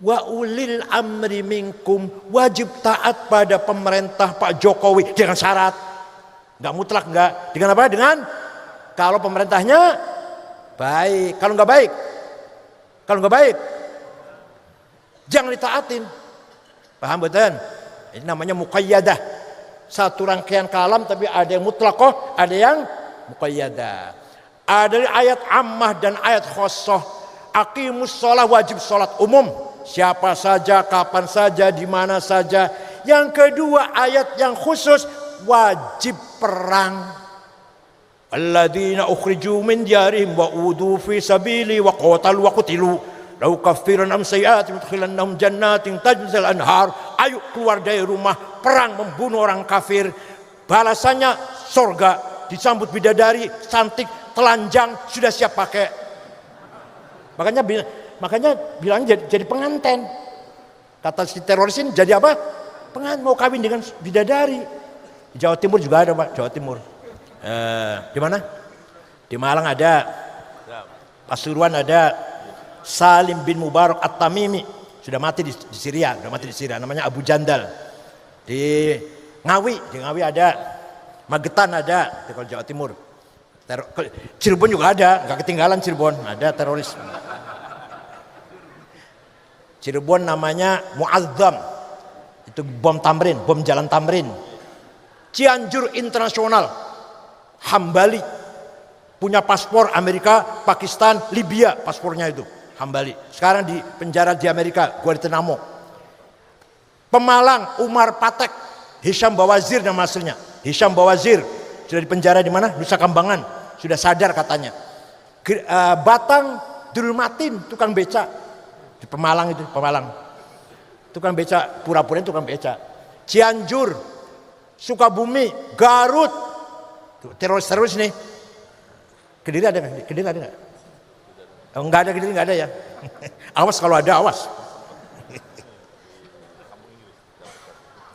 Wa ulil amri minkum, wajib taat pada pemerintah Pak Jokowi dengan syarat. Enggak mutlak, enggak. Dengan apa? Dengan kalau pemerintahnya baik, kalau enggak baik. Kalau enggak baik jangan ditaatin. Paham betul? Ini namanya muqayyadah. Satu rangkaian kalam tapi ada yang mutlaqah, ada yang muqayyadah. Ada ayat ammah dan ayat khassah. Aqimus shalah, wajib salat umum, siapa saja, kapan saja, di mana saja. Yang kedua ayat yang khusus, wajib perang. Alladzina ukhriju min diyarihim wa udu fi sabili wa qatalu wa qutilu lau kaffiran am sayyi'atin tudkhilannahum jannatin tajri anhar. Ayo keluar dari rumah, perang membunuh orang kafir, balasannya surga, disambut bidadari cantik, telanjang, sudah siap pakai. Makanya bilang jadi pengantin. Kata si teroris ini jadi apa? Pengantin, mau kawin dengan bidadari. Di Jawa Timur juga ada, Pak, Jawa Timur. Di mana? Di Malang ada, Pasuruan ada. Salim bin Mubarak At-Tamimi sudah mati di Syria, namanya Abu Jandal. Di Ngawi ada, Magetan ada, di Jawa Timur. Cirebon juga ada, nggak ketinggalan Cirebon, ada teroris. Cirebon namanya Muazzam, itu bom Tamrin, bom jalan Tamrin. Cianjur Internasional, Hambali, punya paspor Amerika, Pakistan, Libya, paspornya itu. Hambali, sekarang di penjara di Amerika, Guantanamo. Pemalang, Umar Patek, Hisham Bawazir nama aslinya. Hisham Bawazir sudah di penjara di mana? Nusa Kambangan, sudah sadar katanya. Batang, Dul Matin, tukang beca di Pemalang itu, Pemalang. Tukang beca, pura-pura tukang beca. Cianjur, Sukabumi, Garut, teroris nih. Kediri ada nggak? Oh, enggak ada, enggak ada ya. Awas kalau ada, awas.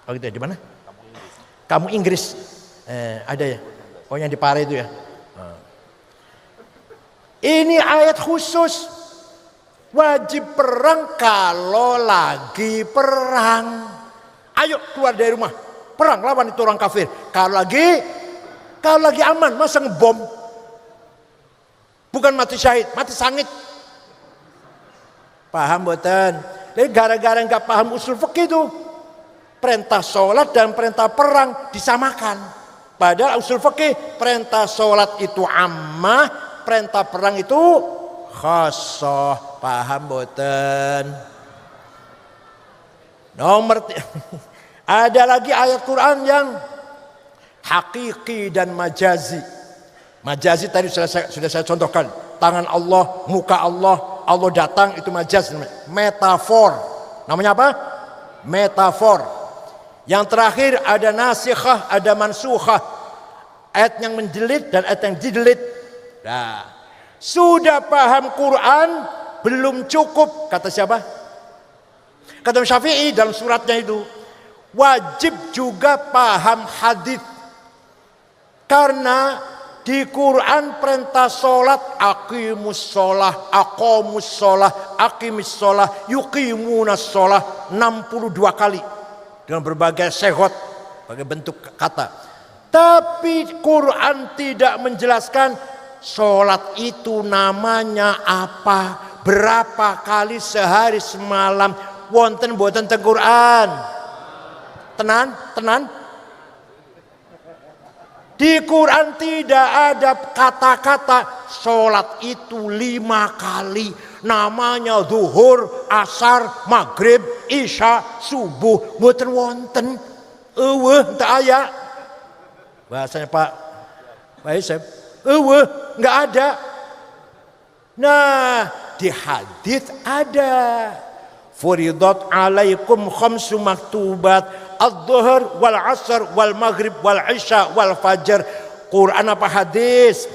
Oh gitu ya, di mana? Kamu Inggris. Ada ya. Oh yang di Pare itu ya. Ini ayat khusus. Wajib perang kalau lagi perang. Ayo keluar dari rumah. Perang lawan itu orang kafir. Kalau lagi aman, masa ngebom? Bukan mati syahid, mati sangit. Paham boten? Jadi gara-gara nggak paham usul fikih itu, perintah sholat dan perintah perang disamakan. Padahal usul fikih perintah sholat itu ammah, perintah perang itu khassah. Paham boten? Ada lagi ayat Quran yang hakiki dan majazi. Majazi tadi sudah saya contohkan. Tangan Allah, muka Allah, Allah datang, itu majaz. Metafor. Namanya apa? Metafor. Yang terakhir ada nasikhah, ada mansukhah. Ayat yang menjelit dan ayat yang didelit. Nah, sudah paham Quran, belum cukup. Kata siapa? Kata Syafi'i dalam suratnya itu. Wajib juga paham hadis. Karena di Quran perintah sholat, aqimus sholah, aqamus sholah, aqimis sholah, yuqimunas sholah 62 kali dengan berbagai segot, berbagai bentuk kata. Tapi Quran tidak menjelaskan sholat itu namanya apa, berapa kali sehari semalam. Wonten boten teng Quran. Tenan. Di Quran tidak ada kata-kata sholat itu 5 kali. Namanya zuhur, asar, maghrib, isya, subuh. Mboten wonten. Entah aya. Bahasanya Pak Isep. Enggak ada. Nah, di hadis ada. Furidat alaikum khamsu maktubat. Al-Dhuhr wal Asr wal Maghrib wal Isya wal Fajr. Quran apa hadis?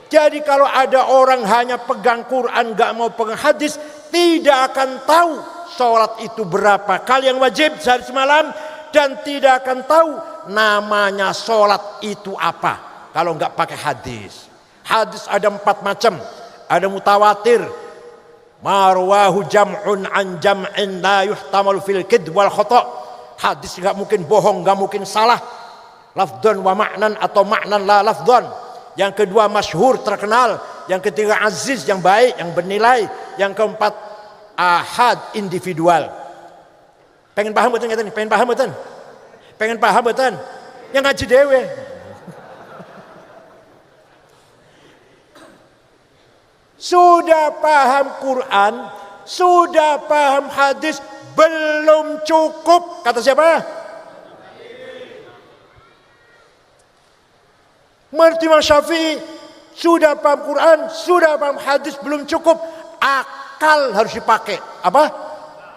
Jadi kalau ada orang hanya pegang Quran gak mau pegang hadis, tidak akan tahu sholat itu berapa kali yang wajib sehari semalam, dan tidak akan tahu namanya sholat itu apa kalau nggak pakai hadis. Hadis ada 4 macam. Ada mutawatir, marwahu jam'un an jam'in la yuhtamalu fil kid wal khata'. Hadis nggak mungkin bohong, nggak mungkin salah, lafdhan wa ma'nan atau ma'nan la lafdhan. Yang kedua masyhur, terkenal. Yang ketiga aziz, yang baik, yang bernilai. Yang keempat ahad, individual. Pengen paham betul nggak? Pengen paham betul? Pengen paham betul? Yang ngaji dewe. Sudah paham Quran, sudah paham hadis, belum cukup. Kata siapa? Menurut Imam Syafi'i, sudah paham Quran, sudah paham hadis, belum cukup. Akal harus dipakai. Apa?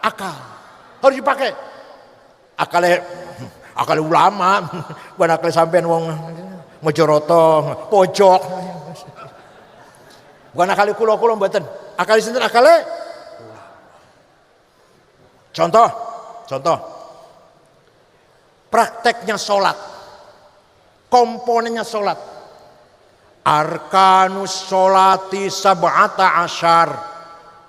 Akal harus dipakai. Akal ulama, bukan akal sampean wong Mojoroto, pojok. Bukan akal kulo mboten. Akal sinten akale? Contoh. Prakteknya sholat. Komponennya sholat. Arkanus sholati sab'ata asyar.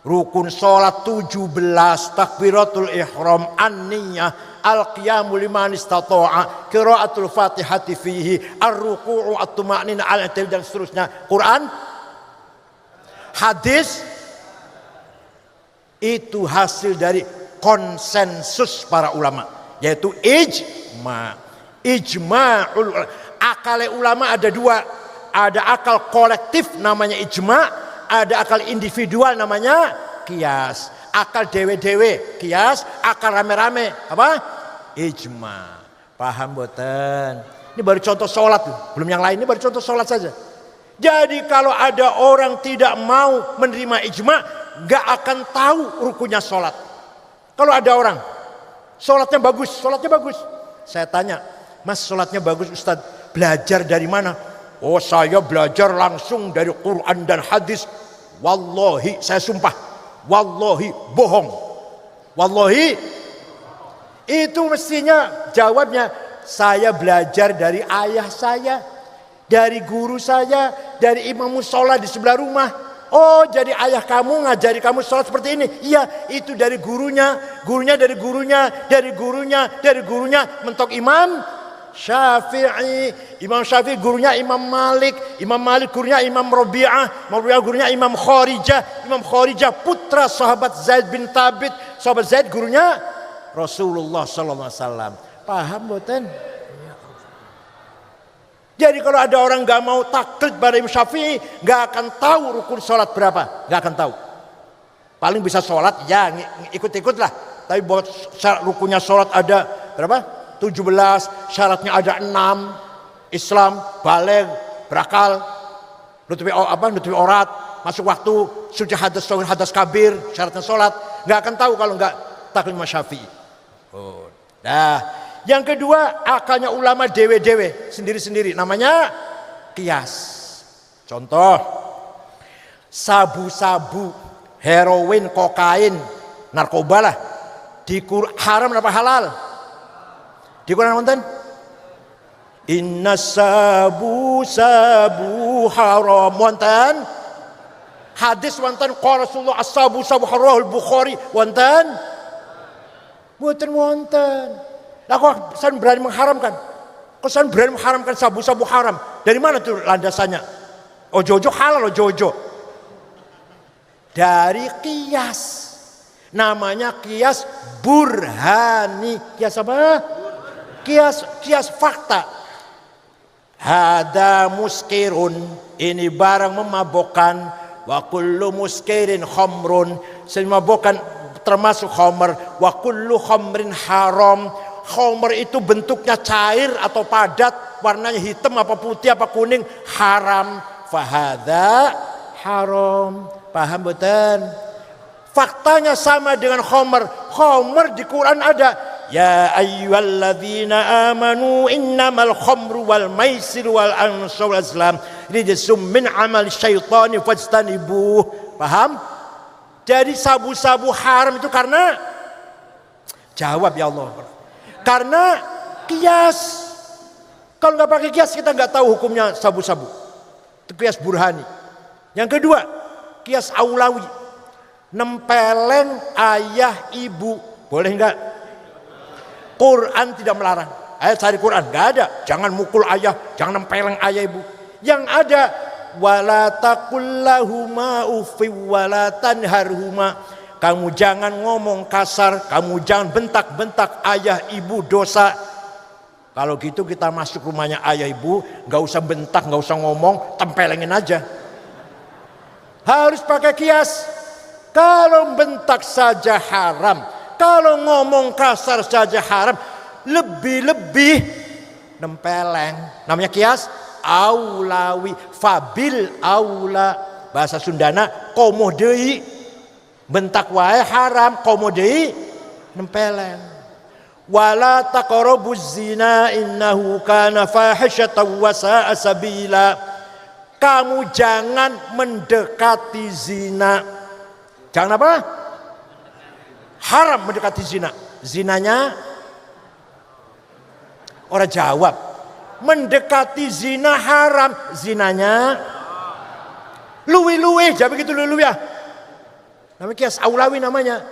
Rukun sholat 17. Takbiratul ihram, an-niyah, al-qiyamu liman istata'a, qiraatul fatihati fihi, ar-ruku'u at-tuma'nina al-i'tidal, dan seterusnya. Quran, hadis, itu hasil dari konsensus para ulama, yaitu ijma'ul ulama. Akal ulama ada 2, ada akal kolektif namanya ijma', ada akal individual namanya qiyas. Akal dewe-dewe qiyas, akal rame-rame apa? Ijma'. Paham boten? Ini baru contoh sholat, belum yang lain, ini baru contoh sholat saja. Jadi kalau ada orang tidak mau menerima ijma', gak akan tahu rukunnya sholat. Kalau ada orang sholatnya bagus, saya tanya, Mas sholatnya bagus Ustadz, belajar dari mana? Oh saya belajar langsung dari Quran dan hadis. Wallahi, saya sumpah, wallahi bohong. Wallahi, itu mestinya jawabnya, saya belajar dari ayah saya, dari guru saya, dari imam musola di sebelah rumah. Oh jadi ayah kamu ngajari kamu sholat seperti ini? Iya, itu dari gurunya, dari gurunya, mentok Imam Syafi'i. Imam Syafi'i gurunya Imam Malik gurunya Imam Rabi'ah gurunya Imam Kharijah putra sahabat Zaid bin Thabit. Sahabat Zaid gurunya Rasulullah sallallahu alaihi wasallam. Paham boten? Jadi kalau ada orang gak mau taklid pada Imam Syafi'i, gak akan tahu rukun sholat berapa, gak akan tahu. Paling bisa sholat ya ikut-ikut lah, tapi buat rukunnya sholat ada berapa? 17, syaratnya ada 6. Islam, baligh, berakal, nutupi aurat, masuk waktu, suci hadas kabir, syaratnya sholat. Gak akan tahu kalau gak taklid Imam Syafi'i. Nah, yang kedua akalnya ulama dewe-dewe, sendiri-sendiri, namanya qiyas. Contoh, sabu-sabu, heroin, kokain, narkoba lah, haram apa halal? Di Quran wonten? Inna sabu haram wonten. Hadis wonten qala Rasulullah as-sabu haram, Bukhari wonten? Mboten wonten. Lah kok san berani mengharamkan? Kok san berani mengharamkan sabu-sabu haram? Dari mana tuh landasannya? Ojo-ojo halal, ojo-ojo. Dari qiyas. Namanya qiyas burhani. Qiyas apa? Qiyas fakta. Hada muskirun, ini barang memabokkan. Wa kullu muskirin khamrun, memabokkan termasuk khamr. Wa kullu khamrin haram. Khamr itu bentuknya cair atau padat, warnanya hitam apa putih apa kuning, haram. Fahada haram. Paham betul? Faktanya sama dengan khamr. Khamr di Quran ada, Ya ayyuhalladzina amanu innamal khamru wal maisir wal ansab wal azlam rijsum min amal syaitani fajtanibuh. Paham? Jadi sabu-sabu haram itu karena, jawab ya Allah, karena kias. Kalau nggak pakai kias kita nggak tahu hukumnya sabu-sabu. Itu kias burhani. Yang kedua, kias aulawi. Nempeleng ayah ibu, boleh nggak? Quran tidak melarang. Ayat cari Quran nggak ada. Jangan mukul ayah, jangan nempeleng ayah ibu. Yang ada, wala taqul lahuma uffi wala tanharhuma. Kamu jangan ngomong kasar, kamu jangan bentak-bentak ayah ibu, dosa. Kalau gitu kita masuk rumahnya ayah ibu, nggak usah bentak, nggak usah ngomong, tempelengin aja. Harus pakai kias. Kalau bentak saja haram, kalau ngomong kasar saja haram, lebih-lebih nempeleng. Namanya kias aulawi, fabil aula. Bahasa Sundana komo deui. Bentak wae haram, komo deui nempeleng. Wala taqrabuz zina innahu kana fahisyatan wa sa'a sabila. Kamu jangan mendekati zina. Jangan apa? Haram mendekati zina. Zinanya orang jawab. Mendekati zina haram. Zinanya luwi-luwi. Jangan begitu luwi ya. Namanya kias aulawi namanya.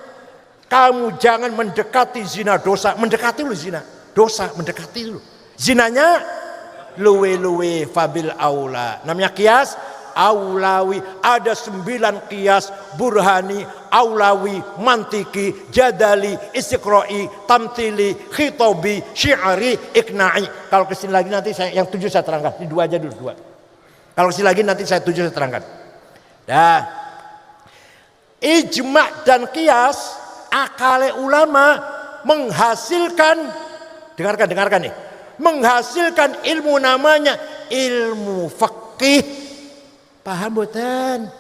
Kamu jangan mendekati zina, dosa. Mendekati dulu zina. Dosa, mendekati dulu. Zinanya luwi-luwi fabil aula. Namanya kias aulawi. Ada 9 kias burhani, aulawi, mantiki, jadali, istiqra'i, tamtili, khitobi, syi'ari, ikna'i. Kalau kesini lagi nanti yang 7 saya terangkan. Ini 2 aja dulu, 2. Kalau kesini lagi nanti saya 7 saya terangkan. Dah. Ijma' dan kias akale ulama menghasilkan, dengarkan nih, menghasilkan ilmu namanya ilmu fikih. Paham boten?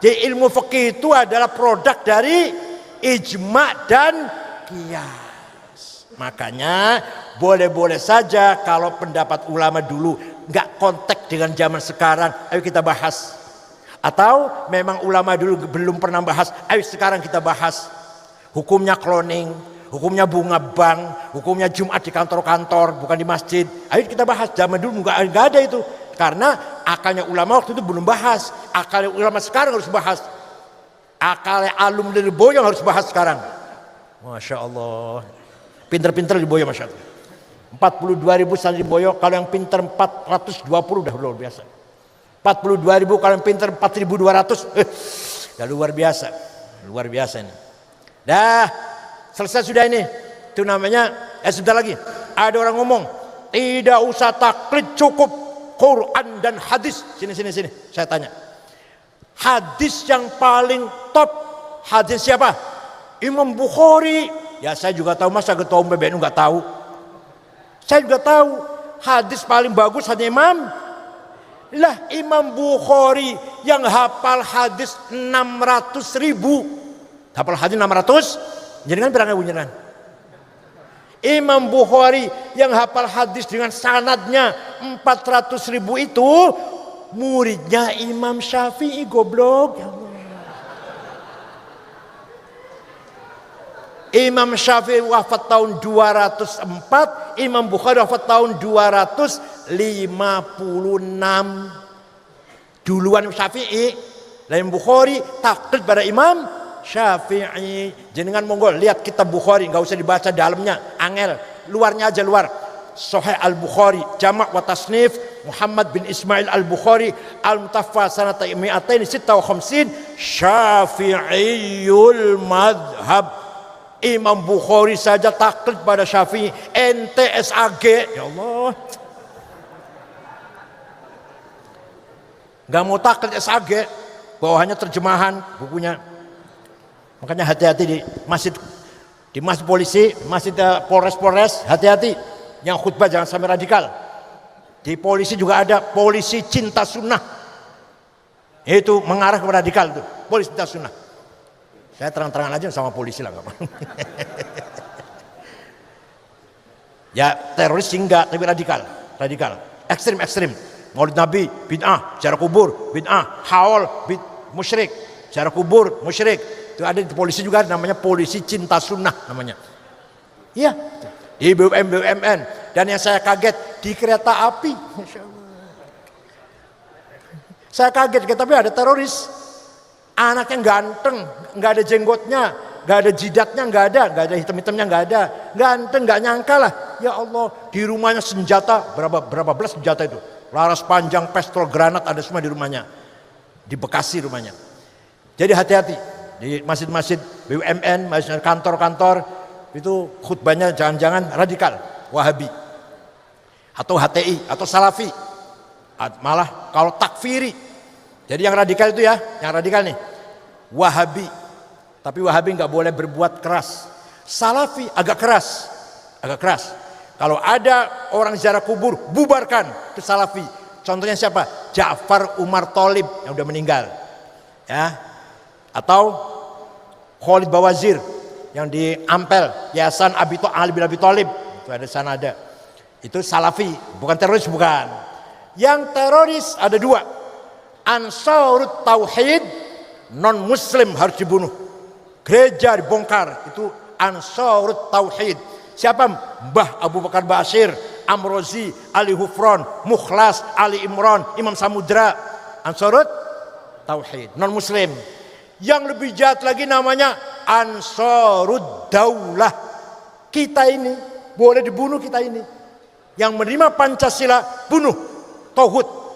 Jadi ilmu fikih itu adalah produk dari ijma' dan qiyas. Makanya boleh-boleh saja kalau pendapat ulama dulu nggak kontak dengan zaman sekarang, ayo kita bahas. Atau memang ulama dulu belum pernah bahas, ayo sekarang kita bahas. Hukumnya cloning, hukumnya bunga bank, hukumnya Jumat di kantor-kantor, bukan di masjid. Ayo kita bahas. Zaman dulu nggak ada itu. Karena akalnya ulama waktu itu belum bahas. Akalnya ulama sekarang harus bahas. Akalnya alum dari Boyong harus bahas sekarang. Masya Allah. Pinter-pinter di Boyong, Masya Allah. 42.000 santri di Boyong. Kalau yang pinter 420 udah luar biasa. 42.000 kalau yang pinter 4.200. Ya luar biasa. Luar biasa ini. Dah, selesai sudah ini. Itu namanya, sebentar lagi. Ada orang ngomong, tidak usah taklid, cukup Quran dan hadis. Sini. Saya tanya. Hadis yang paling top, hadis siapa? Imam Bukhari. Ya saya juga tahu, masa ketua umum PBNU nggak tahu? Saya juga tahu. Hadis paling bagus hanya Imam. Lah Imam Bukhari yang hafal hadis 600.000. Hafal hadis 600, jenengan berangkat jenengan. Imam Bukhari yang hafal hadis dengan sanadnya 400.000 itu muridnya Imam Syafi'i, goblok. Ya Allah. Imam Syafi'i wafat tahun 204, Imam Bukhari wafat tahun 256. Duluan Syafi'i, lain Bukhari taklid pada Imam Syafi'i. Jenengan monggo lihat kitab Bukhari, nggak usah dibaca dalamnya, angel, luarnya aja luar. Sahih Al-Bukhari, Jama' wa Tasnif Muhammad bin Ismail Al-Bukhari, Al-Mutaffa sanata 256, Syafi'iyul madhab. Imam Bukhari saja taklid pada Syafi'i. Ente SAG, ya Allah. Nggak mau taklid SAG, bawahnya terjemahan bukunya. Makanya hati-hati di masjid polisi, masjid Polres, hati-hati. Yang khutbah jangan sampai radikal. Di polisi juga ada polisi cinta sunnah. Itu mengarah ke radikal itu, polisi cinta sunnah. Saya terang-terangan aja sama polisi lah, nggak apa. Ya teroris sih enggak, tapi radikal. Ekstrim. Maulid Nabi, bid'ah, ziarah kubur, bid'ah, haul, musyrik, ziarah kubur, musyrik. Itu ada di polisi juga namanya polisi cinta sunnah namanya. Iya, di BUMN. Dan yang saya kaget di kereta api. Masya Allah. Saya kaget, tapi ada teroris. Anaknya ganteng, nggak ada jenggotnya, nggak ada jidatnya, nggak ada hitam-hitamnya, nggak ada. Ganteng, nggak nyangka lah. Ya Allah, di rumahnya senjata, berapa belas senjata itu. Laras panjang, pistol, granat ada semua di rumahnya. Di Bekasi rumahnya. Jadi hati-hati. Di masjid-masjid BUMN, masjid kantor-kantor, itu khutbahnya jangan-jangan radikal, Wahabi. Atau HTI, atau Salafi. Malah kalau takfiri. Jadi yang radikal itu ya, yang radikal nih, Wahabi. Tapi Wahabi nggak boleh berbuat keras. Salafi agak keras. Kalau ada orang ziarah kubur, bubarkan ke Salafi. Contohnya siapa? Ja'far Umar Tholib yang udah meninggal. Ya. Atau Khalid Bawazir yang di Ampel, Yayasan Ali bin Abi Tholib. Itu ada sana ada. Itu Salafi, bukan teroris, bukan. Yang teroris ada dua. Ansarut Tauhid, non muslim harus dibunuh. Gereja dibongkar, itu Ansarut Tauhid. Siapa? Mbah Abu Bakar Bashir, Amrozi, Ali Hufron, Mukhlas, Ali Imran, Imam Samudra. Ansarut Tauhid, non muslim. Yang lebih jahat lagi namanya Ansarud Daulah. Kita ini boleh dibunuh, kita ini yang menerima Pancasila bunuh. Tauhid.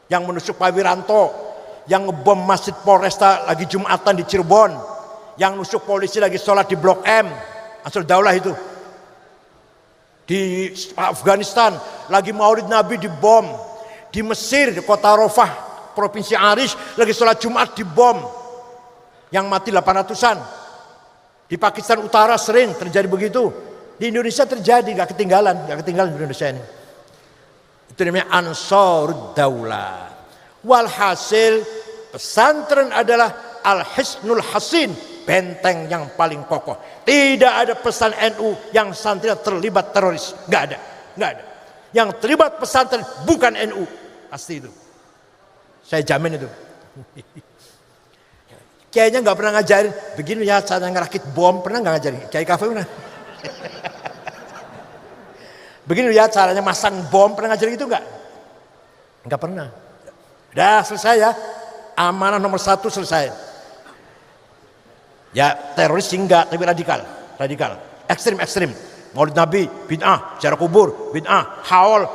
Yang menusuk Pak Wiranto, yang ngebom Masjid Polresta lagi Jumatan di Cirebon, yang nusuk polisi lagi sholat di Blok M, Ansarud Daulah itu. Di Afghanistan lagi Maulid Nabi dibom, di Mesir di kota Rafah, Provinsi Arish lagi sholat Jumat dibom, yang mati 800-an. Di Pakistan Utara sering terjadi begitu. Di Indonesia terjadi, gak ketinggalan di Indonesia ini. Itu namanya Ansarud Daulah. Walhasil pesantren adalah Al-Hisnul Hasin, benteng yang paling kokoh. Tidak ada pesantren NU yang santrinya terlibat teroris, nggak ada. Yang terlibat pesantren bukan NU, pasti itu. Saya jamin itu. Kayaknya nggak pernah ngajarin begini ya cara ngerakit bom, pernah nggak ngajarin? Kiai Kafe pernah. Begini ya caranya masang bom, pernah ngajarin gitu nggak? Nggak pernah. Udah selesai ya, amanah nomor 1 selesai. Ya teroris sih enggak, tapi radikal. Ekstrim. Maulid Nabi, bid'ah, ziarah kubur, bid'ah, haul,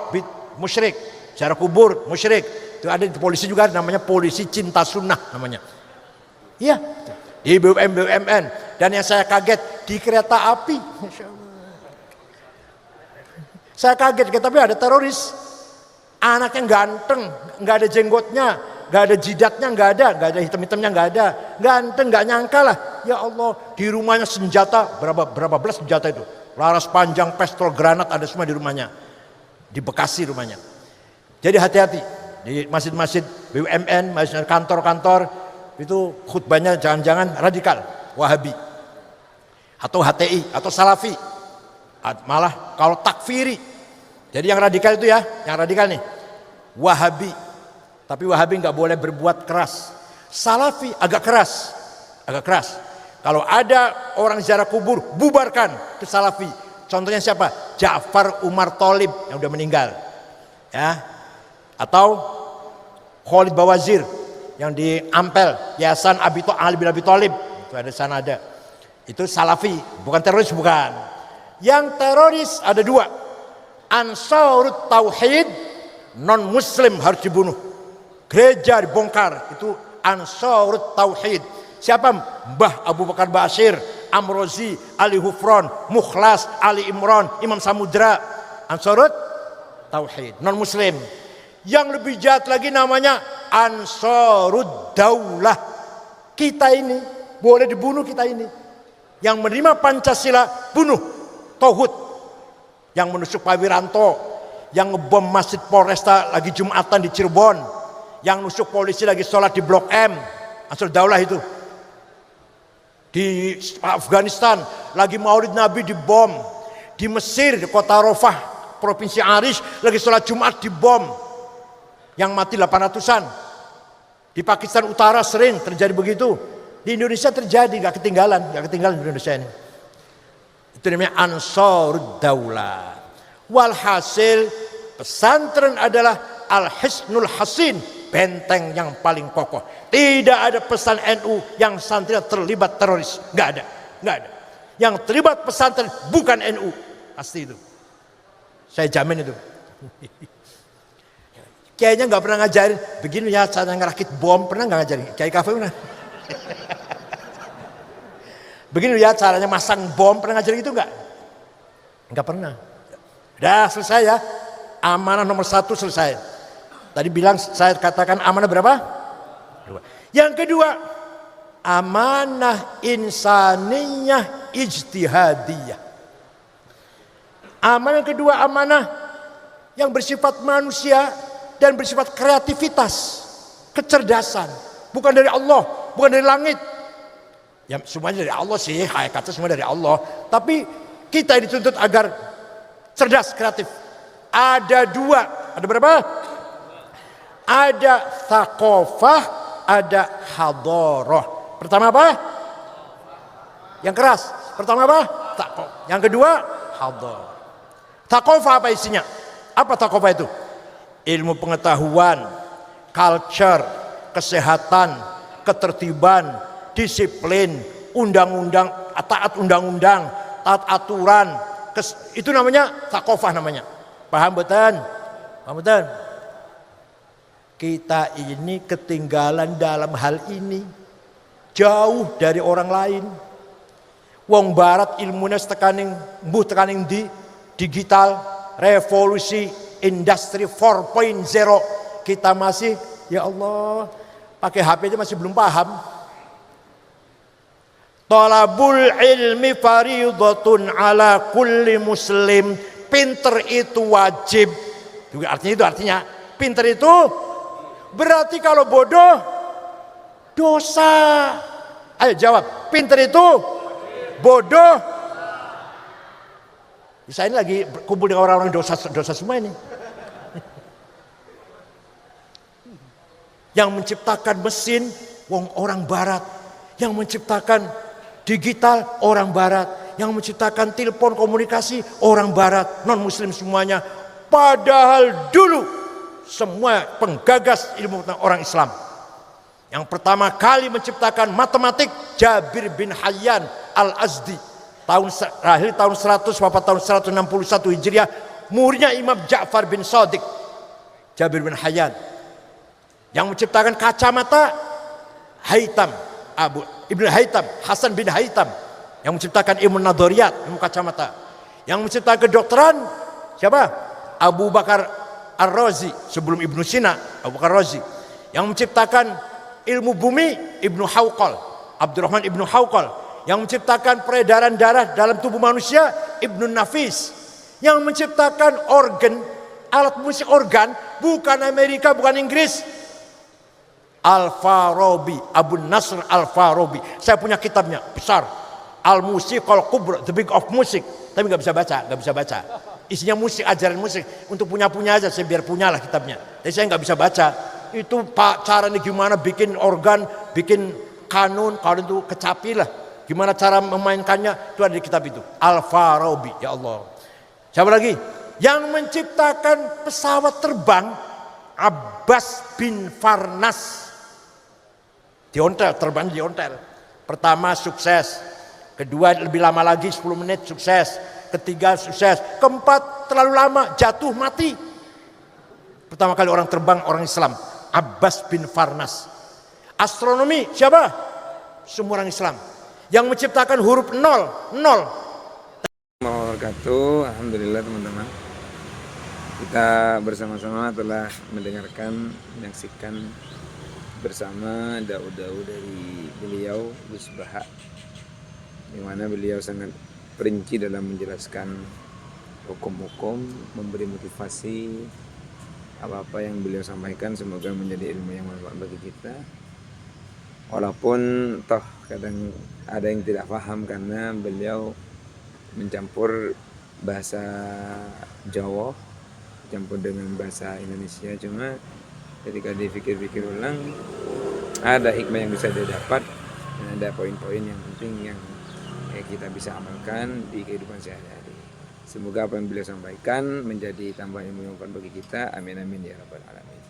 musyrik, ziarah kubur, musyrik. Itu ada di polisi juga namanya polisi cinta sunnah namanya. Iya, di BUMN. Dan yang saya kaget di kereta api. Masya Allah. Saya kaget, tapi ada teroris. Anaknya ganteng, nggak ada jenggotnya, nggak ada jidatnya, nggak ada hitam-hitamnya, nggak ada. Ganteng, nggak nyangka lah. Ya Allah, di rumahnya senjata, berapa belas senjata itu. Laras panjang, pistol, granat ada semua di rumahnya. Di Bekasi rumahnya. Jadi hati-hati. Di masjid-masjid BUMN, masjid kantor-kantor, itu khutbahnya jangan-jangan radikal, Wahabi. Atau HTI, atau Salafi. Malah kalau takfiri. Jadi yang radikal itu ya, yang radikal nih, Wahabi. Tapi Wahabi nggak boleh berbuat keras. Salafi agak keras. Kalau ada orang ziarah kubur, bubarkan ke Salafi. Contohnya siapa? Ja'far Umar Tholib yang udah meninggal. Ya. Atau Khalid Bawazir yang di Ampel, Yayasan Ali bin Abi Tholib. Itu ada sana ada. Itu Salafi, bukan teroris, bukan. Yang teroris ada dua. Ansarut Tauhid, non muslim harus dibunuh. Gereja dibongkar, itu Ansarut Tauhid. Siapa? Mbah Abu Bakar Bashir, Amrozi, Ali Hufron, Mukhlas, Ali Imran, Imam Samudra. Ansarut Tauhid, non muslim. Yang lebih jahat lagi namanya Ansarud Daulah. Kita ini boleh dibunuh, kita ini yang menerima Pancasila bunuh. Tauhid. Yang menusuk Pak Wiranto, yang ngebom Masjid Polresta lagi Jumatan di Cirebon, yang nusuk polisi lagi sholat di Blok M, Ansarud Daulah itu. Di Afghanistan lagi Maulid Nabi dibom, Di Mesir, di kota Rafah, provinsi Arish, lagi sholat Jumat dibom. Yang mati 800-an. Di Pakistan Utara sering terjadi begitu. Di Indonesia terjadi, gak ketinggalan di Indonesia ini. Itu namanya Ansarud Daulah. Walhasil pesantren adalah Al-Hisnul Hasin, benteng yang paling kokoh. Tidak ada pesan NU yang santrinya terlibat teroris, nggak ada. Yang terlibat pesantren bukan NU, pasti itu. Saya jamin itu. Kayaknya nggak pernah ngajarin begini ya cara ngerakit bom, pernah nggak ngajarin? Kiai Kafe pernah. Begini ya caranya masang bom, pernah ngajarin itu nggak? Nggak pernah. Udah selesai ya. Amanah nomor 1 selesai. Tadi bilang saya katakan amanah berapa? 2. Yang kedua, amanah insaniyah ijtihadiyah. Amanah kedua, amanah yang bersifat manusia dan bersifat kreativitas, kecerdasan. Bukan dari Allah, bukan dari langit. Ya semuanya dari Allah sih, hakikatnya semua dari Allah. Tapi kita dituntut agar cerdas, kreatif. Ada 2, ada berapa? Ada thaqafah, ada hadharah. Pertama apa? Yang keras. Pertama apa? Thaqafah. Yang kedua, hadharah. Thaqafah apa isinya? Apa thaqafah itu? Ilmu pengetahuan, culture, kesehatan, ketertiban, disiplin, undang-undang, taat undang-undang, taat aturan. Itu namanya thaqafah namanya. Paham betul? Paham betul? Kita ini ketinggalan dalam hal ini. Jauh dari orang lain. Wong barat ilmunya tekaning di digital, revolusi, industri 4.0. Kita masih, ya Allah, pakai HP aja masih belum paham. Talabul ilmi faridatun ala kulli muslim. Pinter itu wajib. Juga artinya itu artinya pinter itu berarti kalau bodoh dosa. Ayo jawab, pinter itu bodoh. Saya ini lagi kumpul dengan orang-orang dosa semua ini. Yang menciptakan mesin orang barat, yang menciptakan digital orang barat, yang menciptakan telepon komunikasi orang barat, non muslim semuanya. Padahal dulu semua penggagas ilmu orang Islam. Yang pertama kali menciptakan matematik Jabir bin Hayyan Al-Azdi. Lahir tahun 100, wafat tahun 161 Hijriah. Muridnya Imam Ja'far bin Shadiq. Jabir bin Hayyan. Yang menciptakan kacamata Haytham, Ibnu Haytham, Hasan bin Haytham. Yang menciptakan ilmu nadoriyat, ilmu kacamata. Yang menciptakan kedokteran siapa? Abu Bakar Ar-Razi, sebelum Ibnu Sina, Abu Bakar Ar-Razi. Yang menciptakan ilmu bumi, Ibnu Hawqal, Abdurrahman Ibnu Hawqal. Yang menciptakan peredaran darah dalam tubuh manusia, Ibnu Nafis. Yang menciptakan organ, alat musik organ, bukan Amerika, bukan Inggris, Al-Farabi, Abu Nasr Al-Farabi. Saya punya kitabnya, besar, Al-Musiqal Kubra, The Big of Music. Tapi nggak bisa baca. Isinya musik, ajaran musik. Untuk punya aja, saya biar punya lah kitabnya. Tapi saya nggak bisa baca. Itu pak caranya gimana bikin organ, bikin kanun itu kecapi lah. Gimana cara memainkannya, itu ada di kitab itu. Al-Farabi, ya Allah. Siapa lagi? Yang menciptakan pesawat terbang, Abbas bin Farnas. Diontel, terbang diontel. Pertama sukses. Kedua lebih lama lagi 10 menit sukses. Ketiga sukses. Keempat terlalu lama jatuh mati. Pertama kali orang terbang orang Islam, Abbas bin Farnas. Astronomi siapa? Semua orang Islam. Yang menciptakan huruf nol. Wabarakatuh. Alhamdulillah teman-teman, kita bersama-sama telah mendengarkan, menyaksikan bersama daud-daud dari beliau Gus Baha, di mana beliau sangat perinci dalam menjelaskan hukum-hukum, memberi motivasi. Apa-apa yang beliau sampaikan semoga menjadi ilmu yang bermanfaat bagi kita. Walaupun toh kadang ada yang tidak paham karena beliau mencampur bahasa Jawa campur dengan bahasa Indonesia. Cuma ketika dipikir-pikir ulang, ada hikmah yang bisa didapat dan ada poin-poin yang penting yang kita bisa amalkan di kehidupan sehari-hari. Semoga apa yang beliau sampaikan menjadi tambahan ilmu yang bermanfaat bagi kita. Amin amin ya rabbal alamin.